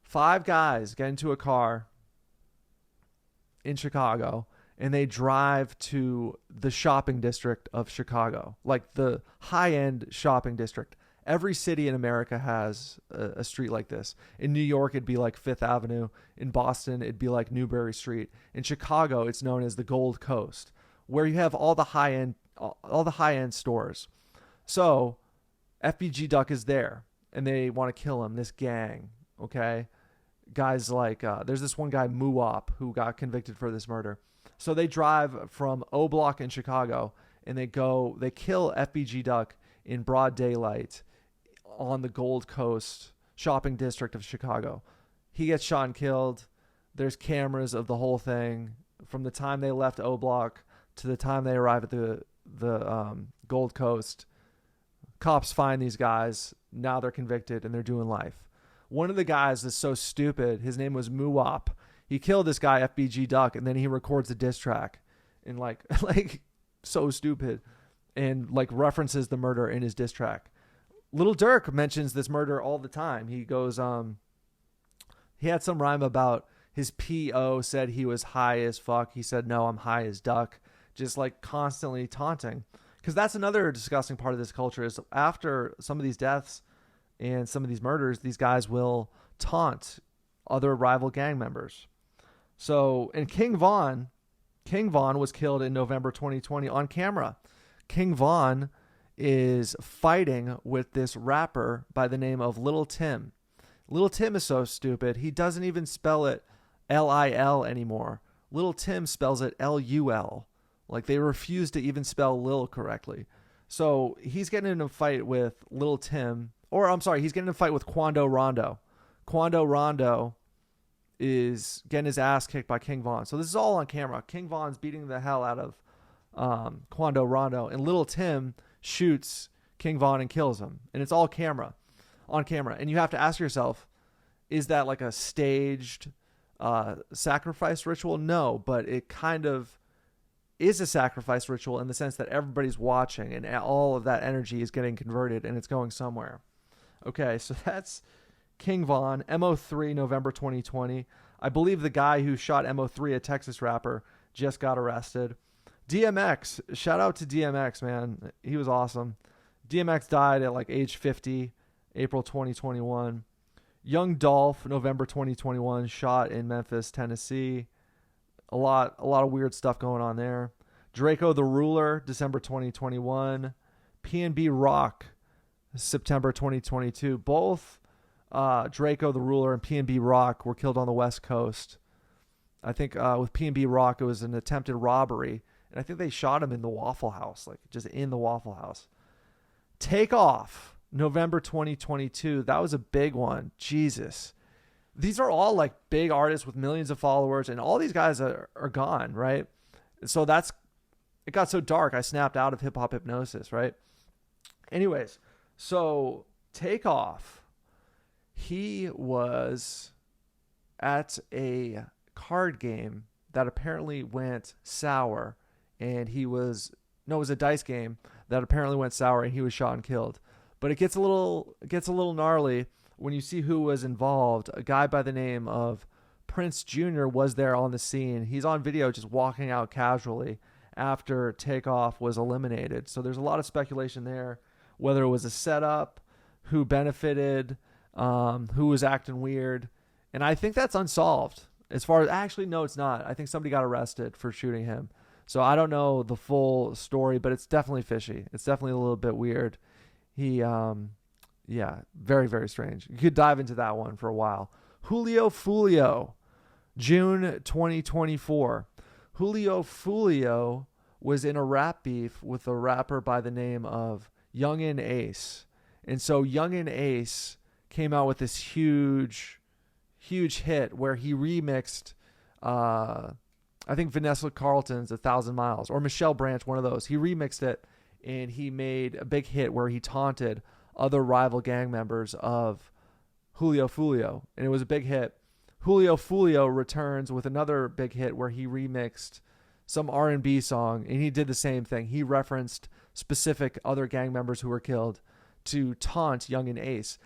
5 guys get into a car in Chicago and they drive to the shopping district of Chicago, like the high-end shopping district. Every city in America has a street like this. In New York, it'd be like Fifth Avenue. In Boston, it'd be like Newbury Street. In Chicago, it's known as the Gold Coast, where you have all the high-end stores. So FBG Duck is there, and they want to kill him, this gang, okay? Guys like, there's this one guy, Muwop, who got convicted for this murder. So they drive from O Block in Chicago, and they kill FBG Duck in broad daylight on the Gold Coast shopping district of Chicago. He gets shot and killed. There's cameras of the whole thing from the time they left O Block to the time they arrive at the Gold Coast. Cops find these guys. Now they're convicted and they're doing life. One of the guys is so stupid. His name was Muwop. He killed this guy FBG Duck and then he records a diss track and like so stupid and like references the murder in his diss track. Little Durk mentions this murder all the time. He goes, he had some rhyme about his PO said he was high as fuck. He said, no, I'm high as duck. Just like constantly taunting. Because that's another disgusting part of this culture is after some of these deaths and some of these murders, these guys will taunt other rival gang members. So, and King Von was killed in November 2020 on camera. King Von is fighting with this rapper by the name of Little Tim. Little Tim is so stupid. He doesn't even spell it Lil anymore. Little Tim spells it Lul. Like they refuse to even spell Lil correctly. So he's getting in a fight with Little Tim. Or I'm sorry, he's getting in a fight with Quando Rondo. Quando Rondo is getting his ass kicked by King Von. So this is all on camera. King Von's beating the hell out of Quando Rondo. And Little Tim shoots King Von and kills him. And it's all on camera. And you have to ask yourself, is that like a staged sacrifice ritual? No, but it kind of is a sacrifice ritual in the sense that everybody's watching and all of that energy is getting converted and it's going somewhere. Okay, so that's King Von, MO3, November 2020. I believe the guy who shot MO3, a Texas rapper, just got arrested. DMX, shout out to DMX, man. He was awesome. DMX died at like age 50, April 2021. Young Dolph, November 2021, shot in Memphis, Tennessee. A lot of weird stuff going on there. Draco the Ruler, December 2021. P&B Rock, September 2022. Both Draco the Ruler and P&B Rock were killed on the West Coast. I think with P&B Rock, it was an attempted robbery. And I think they shot him in the Waffle House, like just in the Waffle House. Take Off, November 2022. That was a big one. Jesus. These are all like big artists with millions of followers, and all these guys are gone, right? So it got so dark, I snapped out of hip hop hypnosis, right? Anyways, so Take Off, he was at a card game that apparently went sour, and it was a dice game that apparently went sour, and he was shot and killed. But it gets a little gnarly when you see who was involved. A guy by the name of Prince Jr. was there on the scene. He's on video just walking out casually after Takeoff was eliminated. So there's a lot of speculation there, whether it was a setup, who benefited, who was acting weird. And I think that's unsolved. As far as, actually, no, it's not. I think somebody got arrested for shooting him. So I don't know the full story, but it's definitely fishy. It's definitely a little bit weird. He, very, very strange. You could dive into that one for a while. Julio Fulio, June 2024. Julio Fulio was in a rap beef with a rapper by the name of Youngin Ace. And so Youngin Ace came out with this huge hit where he remixed, I think Vanessa Carlton's 1,000 Miles, or Michelle Branch, one of those. He remixed it, and he made a big hit where he taunted other rival gang members of Julio Fulio, and it was a big hit. Julio Fulio returns with another big hit where he remixed some R&B song, and he did the same thing. He referenced specific other gang members who were killed to taunt Youngin Ace.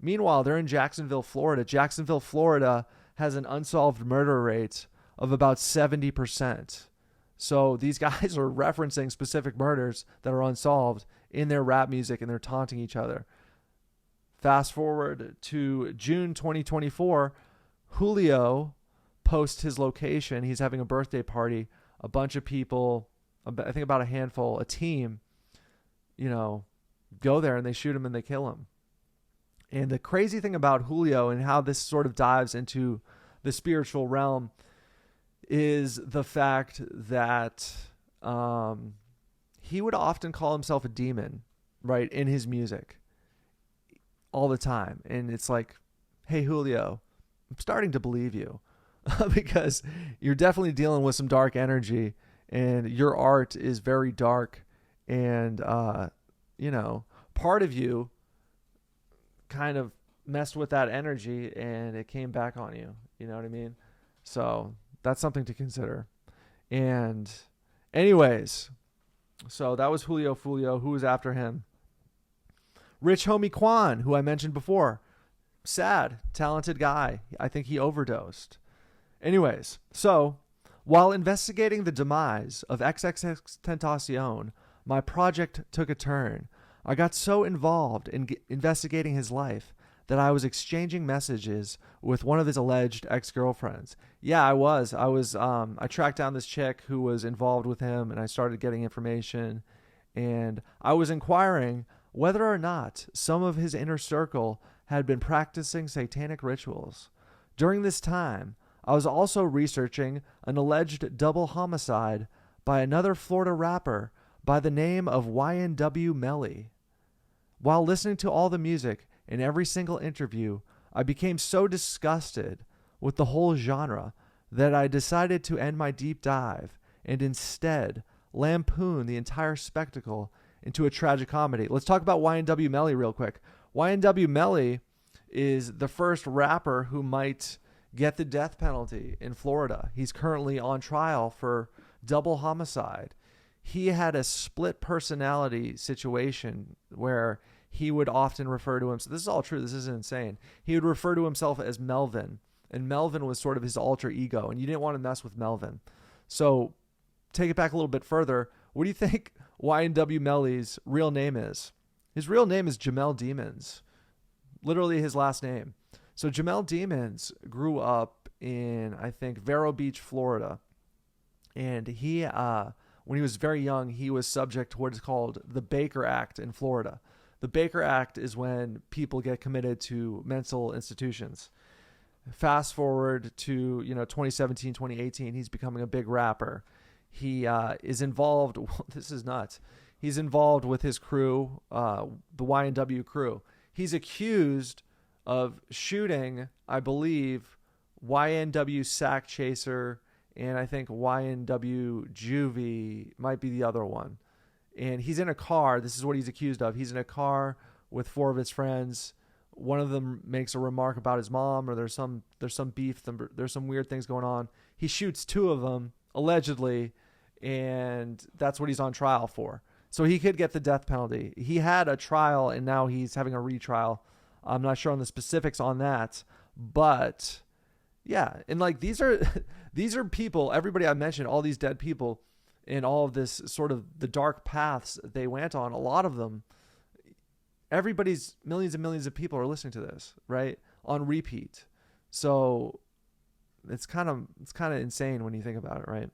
Meanwhile, they're in Jacksonville, Florida. Jacksonville, Florida has an unsolved murder rate of about 70%. So these guys are referencing specific murders that are unsolved in their rap music, and they're taunting each other. Fast forward to June 2024, Julio posts his location. He's having a birthday party. A bunch of people, I think about a handful, a team, go there and they shoot him and they kill him. And the crazy thing about Julio and how this sort of dives into the spiritual realm is the fact that he would often call himself a demon, right, in his music all the time. And it's like, hey, Julio, I'm starting to believe you because you're definitely dealing with some dark energy, and your art is very dark. And, part of you kind of messed with that energy and it came back on you. You know what I mean? So that's something to consider. And anyways, so that was Julio Fulio. Who was after him? Rich Homie Quan, who I mentioned before. Sad, talented guy. I think he overdosed. Anyways, so while investigating the demise of XXXTentacion, my project took a turn. I got so involved in investigating his life that I was exchanging messages with one of his alleged ex-girlfriends. Yeah, I was. I tracked down this chick who was involved with him, and I started getting information. And I was inquiring whether or not some of his inner circle had been practicing satanic rituals. During this time, I was also researching an alleged double homicide by another Florida rapper by the name of YNW Melly. While listening to all the music in every single interview, I became so disgusted with the whole genre that I decided to end my deep dive and instead lampoon the entire spectacle into a tragic comedy. Let's talk about YNW Melly real quick. YNW Melly is the first rapper who might get the death penalty in Florida. He's currently on trial for double homicide. He had a split personality situation where he would often refer to himself. This is all true. This isn't insane. He would refer to himself as Melvin, and Melvin was sort of his alter ego, and you didn't want to mess with Melvin. So take it back a little bit further. What do you think YNW Melly's real name is? His real name is Jamel Demons, literally his last name. So Jamel Demons grew up in, I think, Vero Beach, Florida. And he, when he was very young, he was subject to what is called the Baker Act in Florida. The Baker Act is when people get committed to mental institutions. Fast forward to 2017, 2018, he's becoming a big rapper. He is involved. This is nuts. He's involved with his crew, the YNW crew. He's accused of shooting, I believe, YNW Sack Chaser, and I think YNW Juvie might be the other one. And he's in a car. This is what he's accused of. He's in a car with four of his friends one of them makes a remark about his mom, or there's some beef, there's some weird things going on. He shoots two of them allegedly, and that's what he's on trial for. So he could get the death penalty. He had a trial, and now he's having a retrial. I'm not sure on the specifics on that, but yeah, and like these are people, everybody I mentioned, all these dead people, and all of this sort of the dark paths they went on. A lot of them, everybody's millions and millions of people are listening to this, right, on repeat. So it's kind of insane when you think about it, right?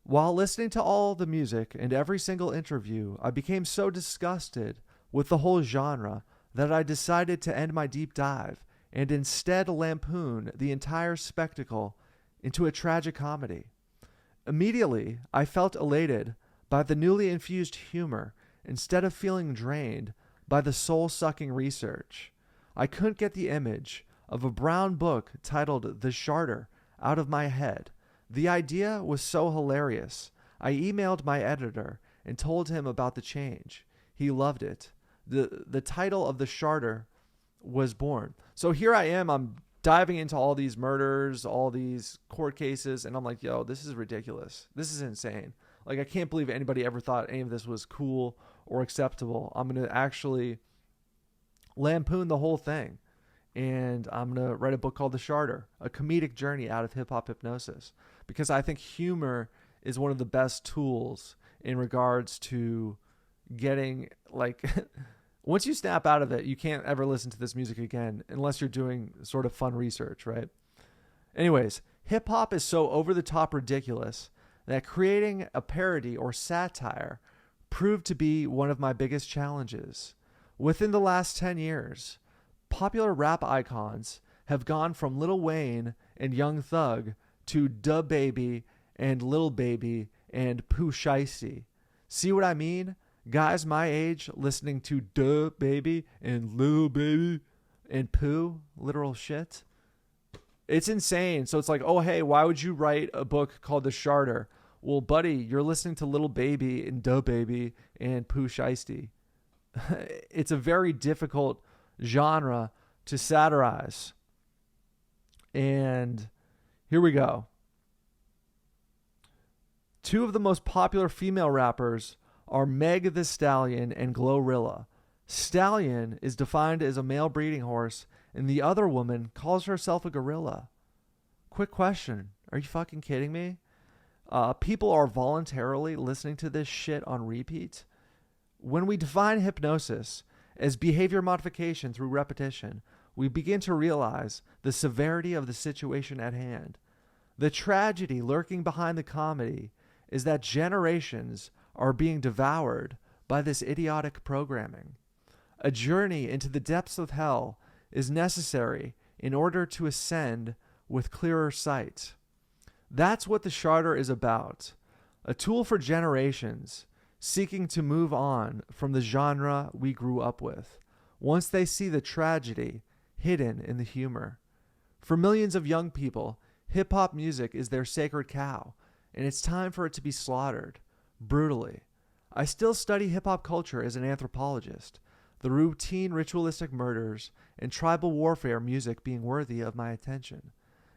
While listening to all the music and every single interview, I became so disgusted with the whole genre that I decided to end my deep dive and instead lampoon the entire spectacle into a tragic comedy. Immediately, I felt elated by the newly infused humor instead of feeling drained by the soul-sucking research. I couldn't get the image of a brown book titled The Sharter out of my head. The idea was so hilarious. I emailed my editor and told him about the change. He loved it. The title of The Sharter was born. So here I am, I'm diving into all these murders, all these court cases, and I'm like, yo, this is ridiculous. This is insane. Like, I can't believe anybody ever thought any of this was cool or acceptable. I'm going to actually lampoon the whole thing. And I'm going to write a book called The Sharter, a comedic journey out of hip-hop hypnosis. Because I think humor is one of the best tools in regards to getting, like, once you snap out of it, you can't ever listen to this music again unless you're doing sort of fun research, right? Anyways, hip-hop is so over-the-top ridiculous that creating a parody or satire proved to be one of my biggest challenges. Within the last 10 years, popular rap icons have gone from Lil Wayne and Young Thug to Da Baby and Lil Baby and Pooh Shiesty. See what I mean? Guys my age listening to Da Baby and Lil Baby and Pooh, literal shit. It's insane. So it's like, oh, hey, why would you write a book called The Sharter? Well, buddy, you're listening to Lil Baby and Da Baby and Pooh Shiesty. It's a very difficult genre to satirize. And here we go. Two of the most popular female rappers are Meg Thee Stallion and Glorilla. Stallion is defined as a male breeding horse, and the other woman calls herself a gorilla. Quick question. Are you fucking kidding me? People are voluntarily listening to this shit on repeat. When we define hypnosis as behavior modification through repetition, we begin to realize the severity of the situation at hand. The tragedy lurking behind the comedy is that generations are being devoured by this idiotic programming. A journey into the depths of hell is necessary in order to ascend with clearer sight. That's what the Sharter is about, a tool for generations seeking to move on from the genre we grew up with, once they see the tragedy hidden in the humor. For millions of young people, hip-hop music is their sacred cow, and it's time for it to be slaughtered, brutally. I still study hip-hop culture as an anthropologist, the routine ritualistic murders and tribal warfare music being worthy of my attention.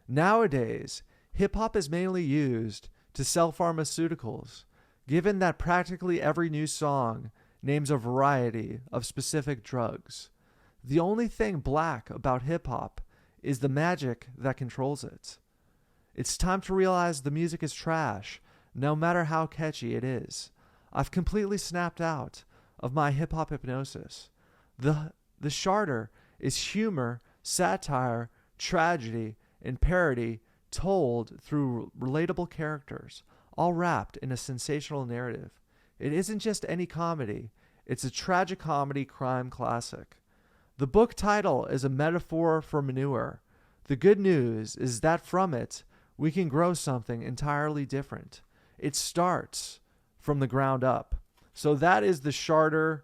Nowadays, hip-hop is mainly used to sell pharmaceuticals, given that practically every new song names a variety of specific drugs. The only thing black about hip-hop is the magic that controls it. It's time to realize the music is trash, no matter how catchy it is. I've completely snapped out of my hip-hop hypnosis. The Sharter is humor, satire, tragedy, and parody told through relatable characters, all wrapped in a sensational narrative. It isn't just any comedy. It's a tragicomedy crime classic. The book title is a metaphor for manure. The good news is that from it, we can grow something entirely different. It starts from the ground up. So that is The Sharter,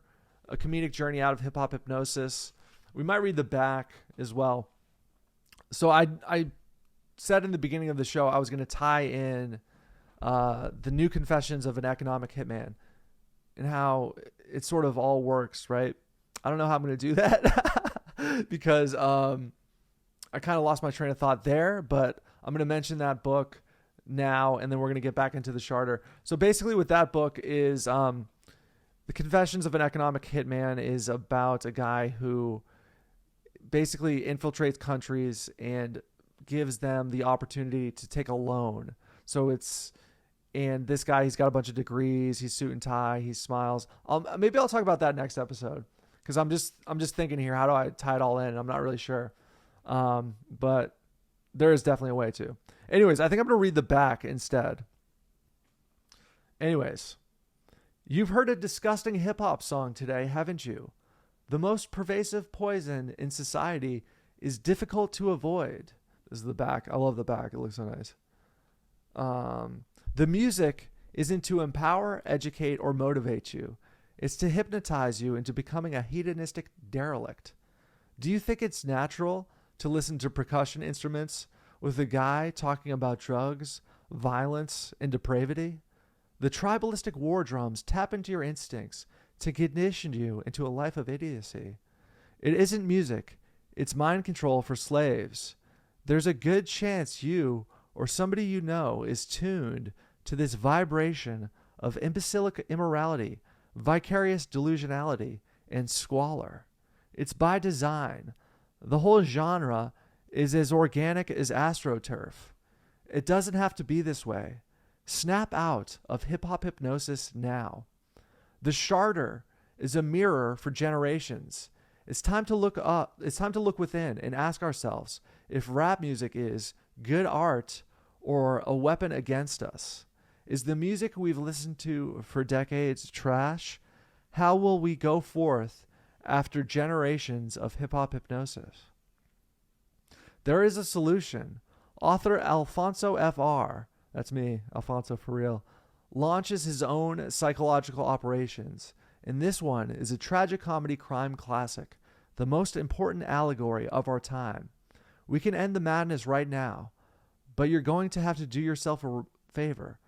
a comedic journey out of hip-hop hypnosis. We might read the back as well. So I said in the beginning of the show I was going to tie in the new confessions of an economic hitman and how it sort of all works, right? I don't know how I'm going to do that. because I kind of lost my train of thought there, but I'm going to mention that book now, and then we're going to get back into the Sharter. So basically what that book is, The Confessions of an Economic Hitman is about a guy who basically infiltrates countries and gives them the opportunity to take a loan. And this guy, he's got a bunch of degrees, he's suit and tie, he smiles. Maybe I'll talk about that next episode, because I'm just thinking here, how do I tie it all in? I'm not really sure. But there is definitely a way to. Anyways, I think I'm going to read the back instead. Anyways, you've heard a disgusting hip-hop song today, haven't you? The most pervasive poison in society is difficult to avoid. This is the back. I love the back. It looks so nice. The music isn't to empower, educate, or motivate you. It's to hypnotize you into becoming a hedonistic derelict. Do you think it's natural to listen to percussion instruments with a guy talking about drugs, violence, and depravity? The tribalistic war drums tap into your instincts to condition you into a life of idiocy. It isn't music. It's mind control for slaves. There's a good chance you or somebody you know is tuned to this vibration of imbecilic immorality, vicarious delusionality, and squalor. It's by design. The whole genre is as organic as AstroTurf. It doesn't have to be this way. Snap out of hip-hop hypnosis now. The Sharter is a mirror for generations. It's time to look up. It's time to look within and ask ourselves if rap music is good art or a weapon against us. Is the music we've listened to for decades trash? How will we go forth after generations of hip-hop hypnosis? There is a solution. Author Alfonso Fr., that's me, Alfonso for real, launches his own psychological operations, and this one is a tragic comedy crime classic, the most important allegory of our time. We can end the madness right now, but you're going to have to do yourself a favor.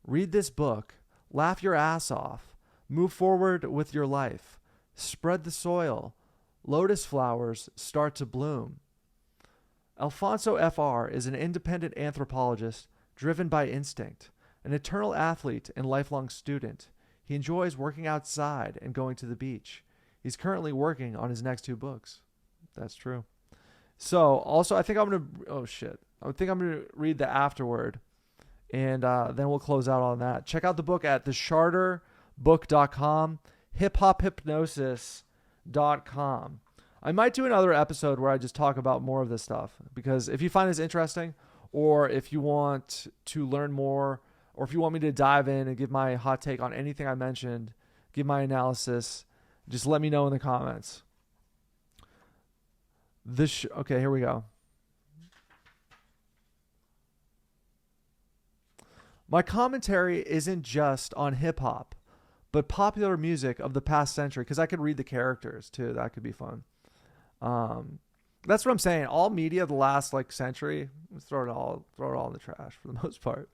Read this book, laugh your ass off, move forward with your life, spread the soil, lotus flowers start to bloom. Alfonso Fr. is an independent anthropologist driven by instinct, an eternal athlete and lifelong student. He enjoys working outside and going to the beach. He's currently working on his next 2 books. That's true. So, also, I think I'm going to read the afterword, and then we'll close out on that. Check out the book at thesharterbook.com, hiphophypnosis.com. I might do another episode where I just talk about more of this stuff, because if you find this interesting, or if you want to learn more, or if you want me to dive in and give my hot take on anything I mentioned, give my analysis, just let me know in the comments. Okay, here we go. My commentary isn't just on hip-hop, but popular music of the past century, because I could read the characters too. That could be fun. That's what I'm saying. All media of the last century, let's throw it all in the trash for the most part.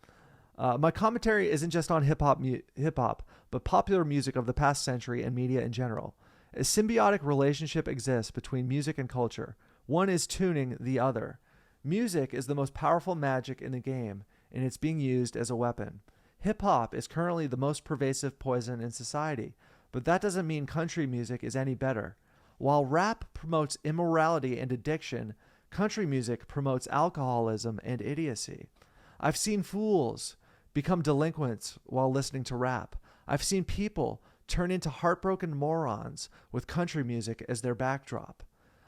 My commentary isn't just on hip-hop, but popular music of the past century and media in general. A symbiotic relationship exists between music and culture. One is tuning the other. Music is the most powerful magic in the game, and it's being used as a weapon. Hip-hop is currently the most pervasive poison in society, but that doesn't mean country music is any better. While rap promotes immorality and addiction, country music promotes alcoholism and idiocy. I've seen fools become delinquents while listening to rap. I've seen people turn into heartbroken morons with country music as their backdrop.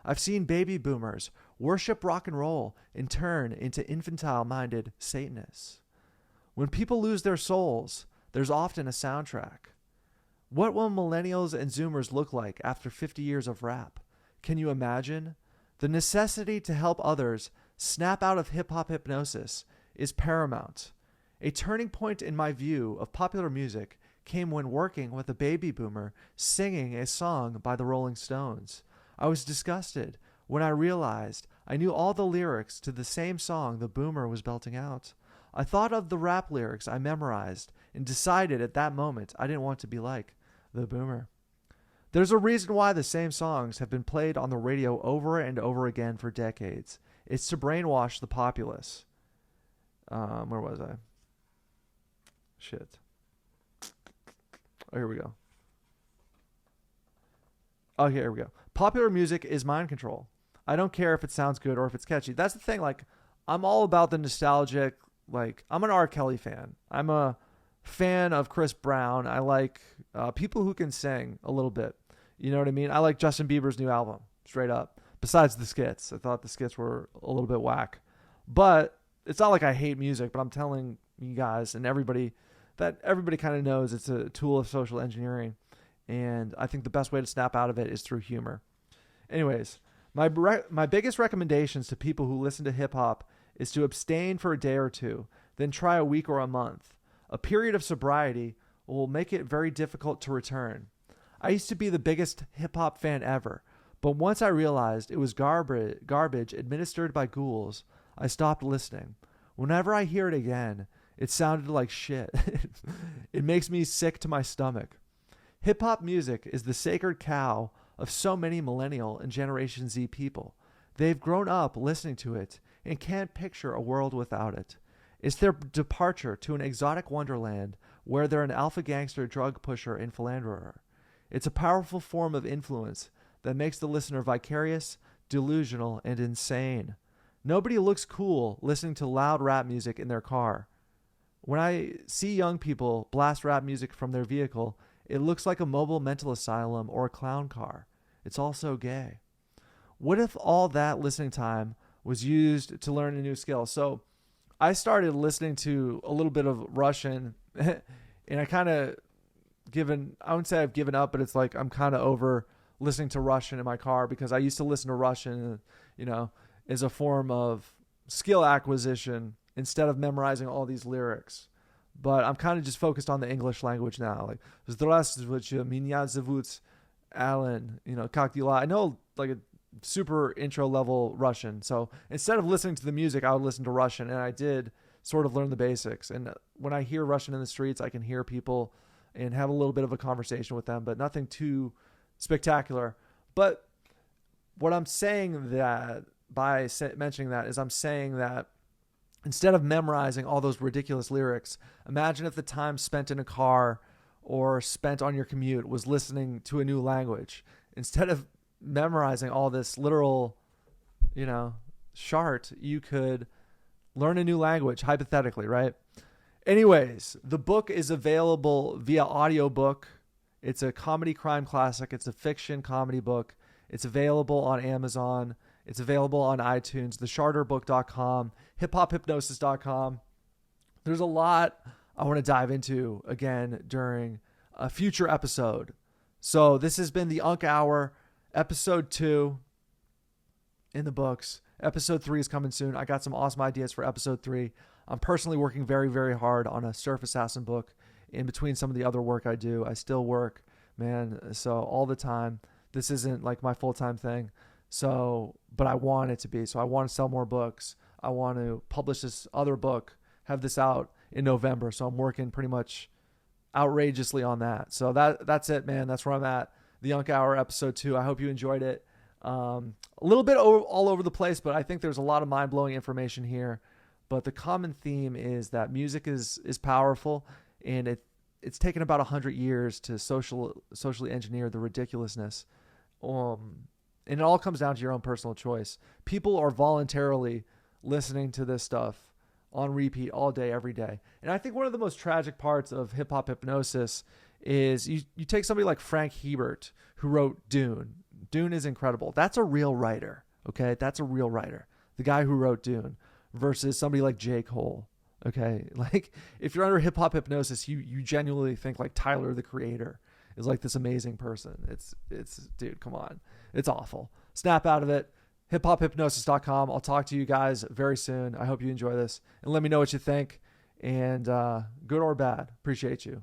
I've seen baby boomers worship rock and roll and turn into infantile-minded Satanists. When people lose their souls, there's often a soundtrack. What will millennials and zoomers look like after 50 years of rap? Can you imagine? The necessity to help others snap out of hip-hop hypnosis is paramount. A turning point in my view of popular music came when working with a baby boomer singing a song by the Rolling Stones. I was disgusted when I realized I knew all the lyrics to the same song the boomer was belting out. I thought of the rap lyrics I memorized and decided at that moment I didn't want to be like the boomer. There's a reason why the same songs have been played on the radio over and over again for decades. It's to brainwash the populace. Where was I? Shit. Oh, here we go. Oh, here we go. Popular music is mind control. I don't care if it sounds good or if it's catchy. That's the thing. Like, I'm all about the nostalgic. Like, I'm an R. Kelly fan. I'm a fan of Chris Brown. I like people who can sing a little bit. You know what I mean? I like Justin Bieber's new album, straight up. Besides the skits. I thought the skits were a little bit whack. But it's not like I hate music, but I'm telling you guys and everybody that everybody kind of knows it's a tool of social engineering. And I think the best way to snap out of it is through humor. Anyways, my biggest recommendations to people who listen to hip-hop is to abstain for a day or two, then try a week or a month. A period of sobriety will make it very difficult to return. I used to be the biggest hip-hop fan ever, but once I realized it was garbage administered by ghouls, I stopped listening. Whenever I hear it again, it sounded like shit. It makes me sick to my stomach. Hip-hop music is the sacred cow of so many millennial and Generation Z people. They've grown up listening to it and can't picture a world without it. It's their departure to an exotic wonderland where they're an alpha gangster, drug pusher, and philanderer. It's a powerful form of influence that makes the listener vicarious, delusional, and insane. Nobody looks cool listening to loud rap music in their car. When I see young people blast rap music from their vehicle, it looks like a mobile mental asylum or a clown car. It's all so gay. What if all that listening time was used to learn a new skill? So I started listening to a little bit of Russian and I kind of I wouldn't say I've given up, but it's like I'm kind of over listening to Russian in my car because I used to listen to Russian, as a form of skill acquisition instead of memorizing all these lyrics. But I'm kind of just focused on the English language now. Like, Здравствуйте, меня зовут Alan, как дела? I know like a super intro level Russian. So instead of listening to the music, I would listen to Russian. And I did sort of learn the basics. And when I hear Russian in the streets, I can hear people and have a little bit of a conversation with them, but nothing too spectacular. But what I'm saying that by mentioning that is I'm saying that instead of memorizing all those ridiculous lyrics, imagine if the time spent in a car or spent on your commute was listening to a new language. Instead of memorizing all this literal, chart, you could learn a new language, hypothetically, right? Anyways, the book is available via audiobook. It's a comedy crime classic. It's a fiction comedy book. It's available on Amazon. It's available on iTunes, thesharterbook.com, hiphophypnosis.com. There's a lot I want to dive into again during a future episode. So this has been the Unc Hour, episode 2 in the books. Episode 3 is coming soon. I got some awesome ideas for episode 3. I'm personally working very, very hard on a Surf Assassin book in between some of the other work I do. I still work, man, so all the time. This isn't like my full-time thing. So, but I want it to be. So I want to sell more books. I want to publish this other book, have this out in November. So I'm working pretty much outrageously on that. So that's it, man. That's where I'm at. The Unc Hour, episode 2. I hope you enjoyed it. A little bit all over the place, but I think there's a lot of mind-blowing information here. But the common theme is that music is powerful, and it's taken about 100 years to socially engineer the ridiculousness. And it all comes down to your own personal choice. People are voluntarily listening to this stuff on repeat all day, every day. And I think one of the most tragic parts of hip-hop hypnosis is you take somebody like Frank Hebert, who wrote Dune. Dune is incredible. That's a real writer, okay? That's a real writer. The guy who wrote Dune versus somebody like J. Cole, okay? Like, if you're under hip-hop hypnosis, you genuinely think like Tyler, the Creator, is like this amazing person. It's dude, come on. It's awful. Snap out of it. hiphophypnosis.com. I'll talk to you guys very soon. I hope you enjoy this and let me know what you think. And good or bad, appreciate you.